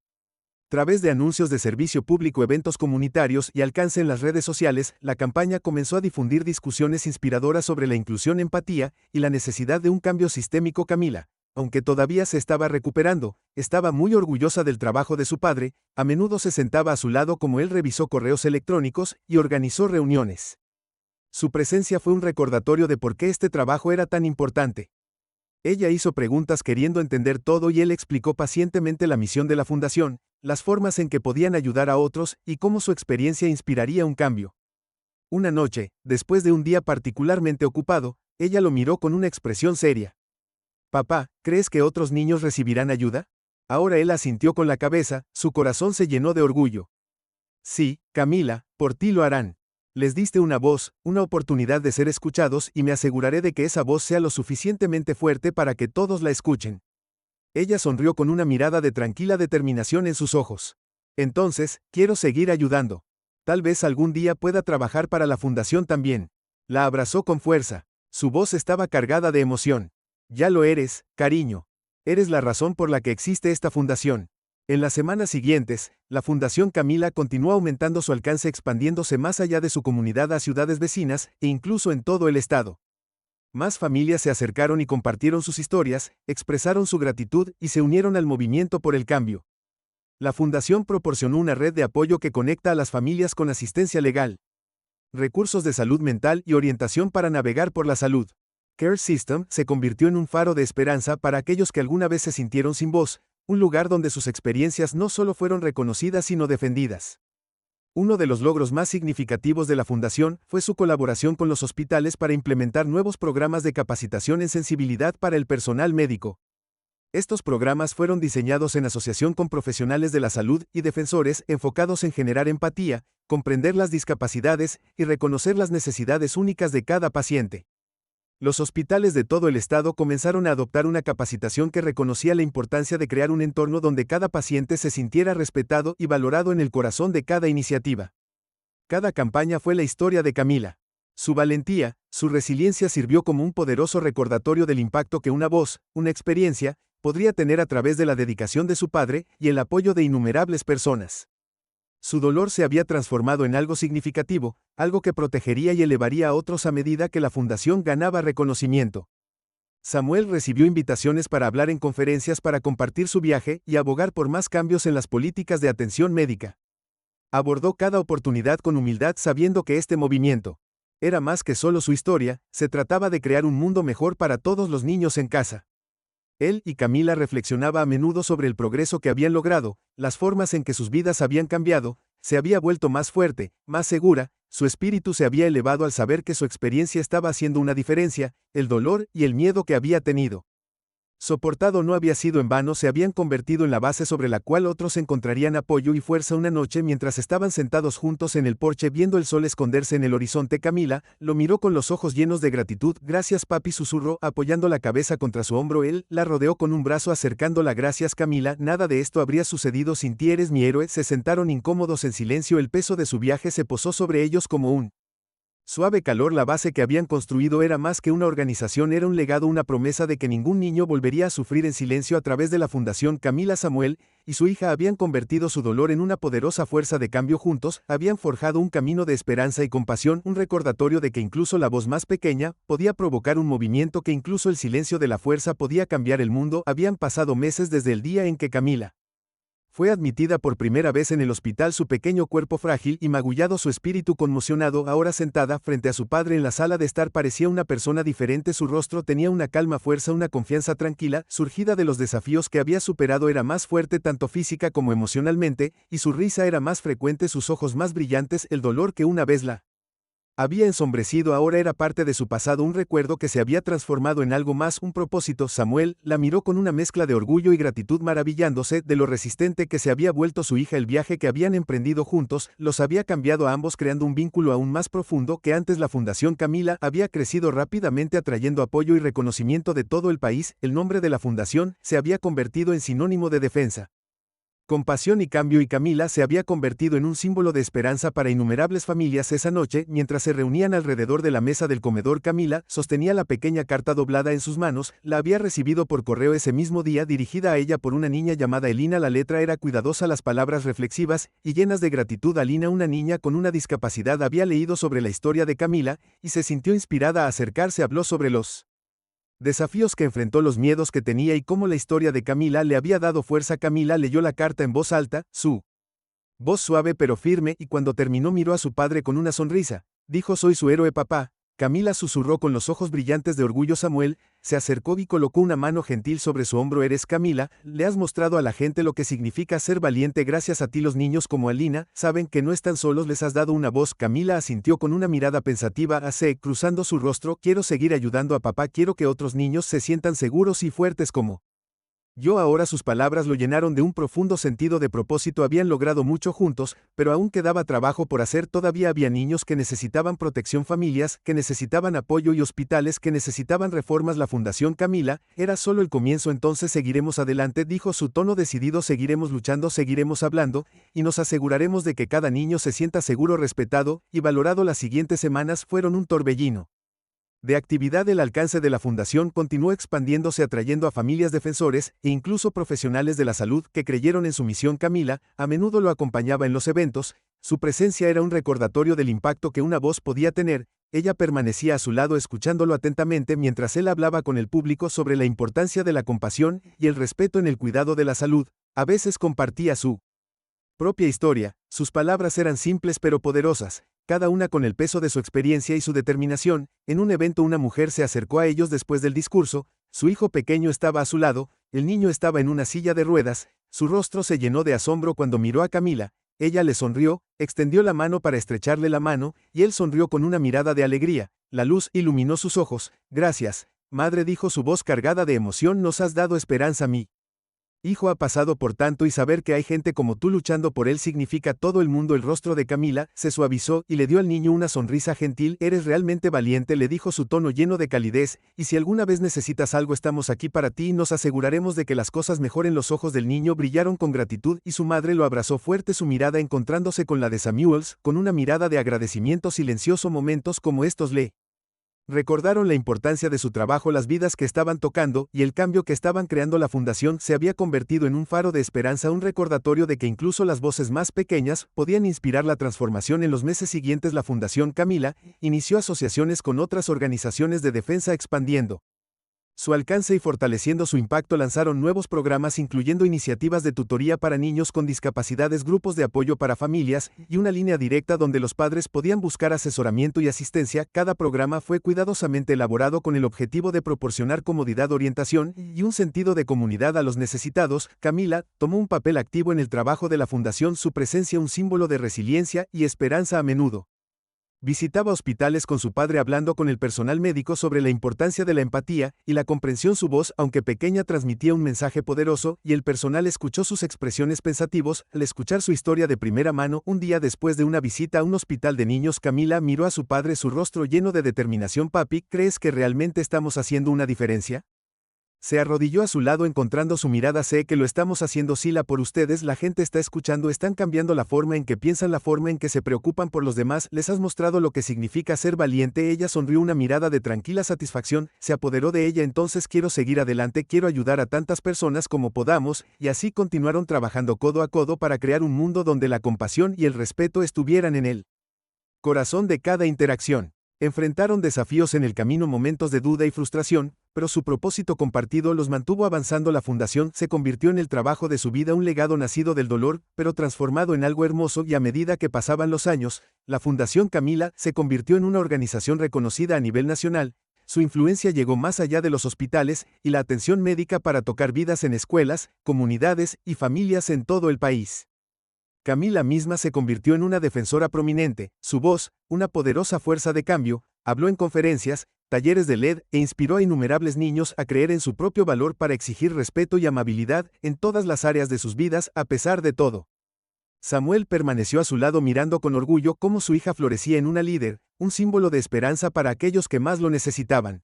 través de anuncios de servicio público, eventos comunitarios y alcance en las redes sociales, la campaña comenzó a difundir discusiones inspiradoras sobre la inclusión, empatía y la necesidad de un cambio sistémico. Camila, aunque todavía se estaba recuperando, estaba muy orgullosa del trabajo de su padre. A menudo se sentaba a su lado como él revisó correos electrónicos y organizó reuniones. Su presencia fue un recordatorio de por qué este trabajo era tan importante. Ella hizo preguntas queriendo entender todo y él explicó pacientemente la misión de la fundación, las formas en que podían ayudar a otros y cómo su experiencia inspiraría un cambio. Una noche, después de un día particularmente ocupado, ella lo miró con una expresión seria. «Papá, ¿crees que otros niños recibirán ayuda?». Ahora él asintió con la cabeza, su corazón se llenó de orgullo. «Sí, Camila, por ti lo harán. Les diste una voz, una oportunidad de ser escuchados, y me aseguraré de que esa voz sea lo suficientemente fuerte para que todos la escuchen». Ella sonrió con una mirada de tranquila determinación en sus ojos. «Entonces, quiero seguir ayudando. Tal vez algún día pueda trabajar para la fundación también». La abrazó con fuerza. Su voz estaba cargada de emoción. «Ya lo eres, cariño. Eres la razón por la que existe esta fundación». En las semanas siguientes, la Fundación Camila continuó aumentando su alcance, expandiéndose más allá de su comunidad a ciudades vecinas e incluso en todo el estado. Más familias se acercaron y compartieron sus historias, expresaron su gratitud y se unieron al movimiento por el cambio. La fundación proporcionó una red de apoyo que conecta a las familias con asistencia legal, recursos de salud mental y orientación para navegar por la salud. Care System se convirtió en un faro de esperanza para aquellos que alguna vez se sintieron sin voz, un lugar donde sus experiencias no solo fueron reconocidas sino defendidas. Uno de los logros más significativos de la fundación fue su colaboración con los hospitales para implementar nuevos programas de capacitación en sensibilidad para el personal médico. Estos programas fueron diseñados en asociación con profesionales de la salud y defensores, enfocados en generar empatía, comprender las discapacidades y reconocer las necesidades únicas de cada paciente. Los hospitales de todo el estado comenzaron a adoptar una capacitación que reconocía la importancia de crear un entorno donde cada paciente se sintiera respetado y valorado. En el corazón de cada iniciativa, cada campaña, fue la historia de Camila. Su valentía, su resiliencia sirvió como un poderoso recordatorio del impacto que una voz, una experiencia, podría tener a través de la dedicación de su padre y el apoyo de innumerables personas. Su dolor se había transformado en algo significativo, algo que protegería y elevaría a otros a medida que la fundación ganaba reconocimiento. Samuel recibió invitaciones para hablar en conferencias, para compartir su viaje y abogar por más cambios en las políticas de atención médica. Abordó cada oportunidad con humildad, sabiendo que este movimiento era más que solo su historia, se trataba de crear un mundo mejor para todos los niños en casa. Él y Camila reflexionaba a menudo sobre el progreso que habían logrado, las formas en que sus vidas habían cambiado. Se había vuelto más fuerte, más segura, su espíritu se había elevado al saber que su experiencia estaba haciendo una diferencia. El dolor y el miedo que había tenido soportado no había sido en vano, se habían convertido en la base sobre la cual otros encontrarían apoyo y fuerza. Una noche, mientras estaban sentados juntos en el porche viendo el sol esconderse en el horizonte, Camila lo miró con los ojos llenos de gratitud. «Gracias, papi», susurró, apoyando la cabeza contra su hombro. Él la rodeó con un brazo, acercándola. «Gracias, Camila, nada de esto habría sucedido sin ti, eres mi héroe». Se sentaron incómodos en silencio, el peso de su viaje se posó sobre ellos como un Suave calor. La base que habían construido era más que una organización, era un legado, una promesa de que ningún niño volvería a sufrir en silencio. A través de la Fundación Camila, Samuel y su hija habían convertido su dolor en una poderosa fuerza de cambio. Juntos, habían forjado un camino de esperanza y compasión, un recordatorio de que incluso la voz más pequeña podía provocar un movimiento, que incluso el silencio de la fuerza podía cambiar el mundo. Habían pasado meses desde el día en que Camila fue admitida por primera vez en el hospital, su pequeño cuerpo frágil y magullado, su espíritu conmocionado. Ahora sentada frente a su padre en la sala de estar, parecía una persona diferente. Su rostro tenía una calma, fuerza, una confianza tranquila, surgida de los desafíos que había superado. Era más fuerte tanto física como emocionalmente, y su risa era más frecuente, sus ojos más brillantes. El dolor que una vez la había ensombrecido ahora era parte de su pasado, un recuerdo que se había transformado en algo más, un propósito. Samuel la miró con una mezcla de orgullo y gratitud, maravillándose de lo resistente que se había vuelto su hija. El viaje que habían emprendido juntos los había cambiado a ambos, creando un vínculo aún más profundo que antes. La Fundación Camila había crecido rápidamente, atrayendo apoyo y reconocimiento de todo el país. El nombre de la fundación se había convertido en sinónimo de defensa, compasión y cambio, y Camila se había convertido en un símbolo de esperanza para innumerables familias. Esa noche, mientras se reunían alrededor de la mesa del comedor, Camila sostenía la pequeña carta doblada en sus manos. La había recibido por correo ese mismo día, dirigida a ella por una niña llamada Elina. La letra era cuidadosa, las palabras reflexivas y llenas de gratitud. Alina, una niña con una discapacidad, había leído sobre la historia de Camila y se sintió inspirada a acercarse. Habló sobre los desafíos que enfrentó, los miedos que tenía y cómo la historia de Camila le había dado fuerza. Camila leyó la carta en voz alta, su voz suave pero firme, y cuando terminó miró a su padre con una sonrisa. Dijo: «Soy su héroe, papá». Camila susurró con los ojos brillantes de orgullo. Samuel se acercó y colocó una mano gentil sobre su hombro. «Eres Camila, le has mostrado a la gente lo que significa ser valiente. Gracias a ti los niños como Alina saben que no están solos, les has dado una voz». Camila asintió con una mirada pensativa, cruzando su rostro. «Quiero seguir ayudando a papá, quiero que otros niños se sientan seguros y fuertes como yo». Ahora sus palabras lo llenaron de un profundo sentido de propósito. Habían logrado mucho juntos, pero aún quedaba trabajo por hacer. Todavía había niños que necesitaban protección, familias que necesitaban apoyo y hospitales que necesitaban reformas. La Fundación Camila era solo el comienzo. «Entonces seguiremos adelante», dijo, su tono decidido. «Seguiremos luchando, seguiremos hablando, y nos aseguraremos de que cada niño se sienta seguro, respetado y valorado». Las siguientes semanas fueron un torbellino de actividad. El alcance de la fundación continuó expandiéndose, atrayendo a familias, defensores e incluso profesionales de la salud que creyeron en su misión. Camila a menudo lo acompañaba en los eventos. Su presencia era un recordatorio del impacto que una voz podía tener. Ella permanecía a su lado, escuchándolo atentamente mientras él hablaba con el público sobre la importancia de la compasión y el respeto en el cuidado de la salud. A veces compartía su propia historia. Sus palabras eran simples pero poderosas, cada una con el peso de su experiencia y su determinación. En un evento, una mujer se acercó a ellos después del discurso. Su hijo pequeño estaba a su lado. El niño estaba en una silla de ruedas. Su rostro se llenó de asombro cuando miró a Camila. Ella le sonrió, extendió la mano para estrecharle la mano, y él sonrió con una mirada de alegría. La luz iluminó sus ojos. «Gracias, madre», dijo, su voz cargada de emoción. «Nos has dado esperanza. Mi hijo ha pasado por tanto, y saber que hay gente como tú luchando por él significa todo el mundo». El rostro de Camila se suavizó y le dio al niño una sonrisa gentil. «Eres realmente valiente», le dijo, su tono lleno de calidez, «y si alguna vez necesitas algo, estamos aquí para ti y nos aseguraremos de que las cosas mejoren». Los ojos del niño brillaron con gratitud y su madre lo abrazó fuerte, su mirada encontrándose con la de Samuels, con una mirada de agradecimiento silencioso. Momentos como estos le recordaron la importancia de su trabajo, las vidas que estaban tocando y el cambio que estaban creando. La fundación se había convertido en un faro de esperanza, un recordatorio de que incluso las voces más pequeñas podían inspirar la transformación. En los meses siguientes, la Fundación Camila inició asociaciones con otras organizaciones de defensa, expandiendo su alcance y fortaleciendo su impacto. Lanzaron nuevos programas, incluyendo iniciativas de tutoría para niños con discapacidades, grupos de apoyo para familias y una línea directa donde los padres podían buscar asesoramiento y asistencia. Cada programa fue cuidadosamente elaborado con el objetivo de proporcionar comodidad, orientación y un sentido de comunidad a los necesitados. Camila tomó un papel activo en el trabajo de la fundación, su presencia un símbolo de resiliencia y esperanza. A menudo visitaba hospitales con su padre, hablando con el personal médico sobre la importancia de la empatía y la comprensión. Su voz, aunque pequeña, transmitía un mensaje poderoso, y el personal escuchó sus expresiones pensativos al escuchar su historia de primera mano. Un día después de una visita a un hospital de niños, Camila miró a su padre, su rostro lleno de determinación. «Papi, ¿crees que realmente estamos haciendo una diferencia?». Se arrodilló a su lado encontrando su mirada. Sé que lo estamos haciendo Sila por ustedes, la gente está escuchando, están cambiando la forma en que piensan, la forma en que se preocupan por los demás, les has mostrado lo que significa ser valiente. Ella sonrió, una mirada de tranquila satisfacción, se apoderó de ella. Entonces quiero seguir adelante, quiero ayudar a tantas personas como podamos, y así continuaron trabajando codo a codo para crear un mundo donde la compasión y el respeto estuvieran en el corazón de cada interacción. Enfrentaron desafíos en el camino, momentos de duda y frustración, pero su propósito compartido los mantuvo avanzando. La fundación se convirtió en el trabajo de su vida, un legado nacido del dolor, pero transformado en algo hermoso, y a medida que pasaban los años, la Fundación Camila se convirtió en una organización reconocida a nivel nacional. Su influencia llegó más allá de los hospitales y la atención médica para tocar vidas en escuelas, comunidades y familias en todo el país. Camila misma se convirtió en una defensora prominente, su voz, una poderosa fuerza de cambio, habló en conferencias, talleres de LED e inspiró a innumerables niños a creer en su propio valor para exigir respeto y amabilidad en todas las áreas de sus vidas. A pesar de todo, Samuel permaneció a su lado mirando con orgullo cómo su hija florecía en una líder, un símbolo de esperanza para aquellos que más lo necesitaban.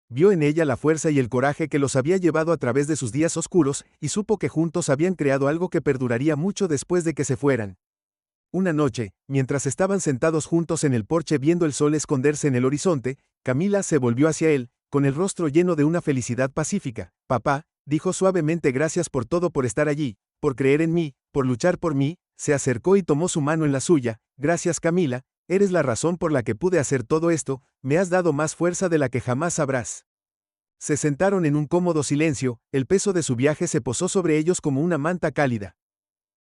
Vio en ella la fuerza y el coraje que los había llevado a través de sus días oscuros, y supo que juntos habían creado algo que perduraría mucho después de que se fueran. Una noche, mientras estaban sentados juntos en el porche viendo el sol esconderse en el horizonte, Camila se volvió hacia él, con el rostro lleno de una felicidad pacífica. Papá, dijo suavemente, gracias por todo, por estar allí, por creer en mí, por luchar por mí. Se acercó y tomó su mano en la suya. Gracias, Camila, eres la razón por la que pude hacer todo esto, me has dado más fuerza de la que jamás sabrás. Se sentaron en un cómodo silencio, el peso de su viaje se posó sobre ellos como una manta cálida.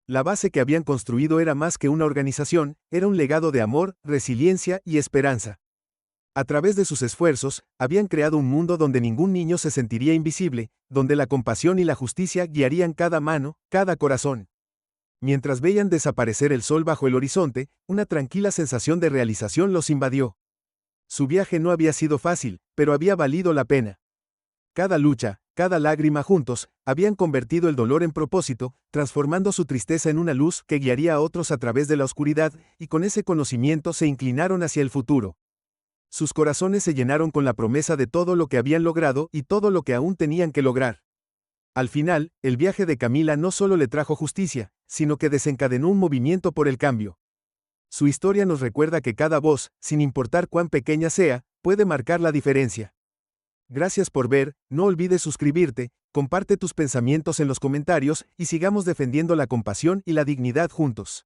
La base que habían construido era más que una organización, era un legado de amor, resiliencia y esperanza. A través de sus esfuerzos, habían creado un mundo donde ningún niño se sentiría invisible, donde la compasión y la justicia guiarían cada mano, cada corazón. Mientras veían desaparecer el sol bajo el horizonte, una tranquila sensación de realización los invadió. Su viaje no había sido fácil, pero había valido la pena. Cada lucha, cada lágrima juntos, habían convertido el dolor en propósito, transformando su tristeza en una luz que guiaría a otros a través de la oscuridad, y con ese conocimiento se inclinaron hacia el futuro. Sus corazones se llenaron con la promesa de todo lo que habían logrado y todo lo que aún tenían que lograr. Al final, el viaje de Camila no solo le trajo justicia, sino que desencadenó un movimiento por el cambio. Su historia nos recuerda que cada voz, sin importar cuán pequeña sea, puede marcar la diferencia. Gracias por ver, no olvides suscribirte, comparte tus pensamientos en los comentarios y sigamos defendiendo la compasión y la dignidad juntos.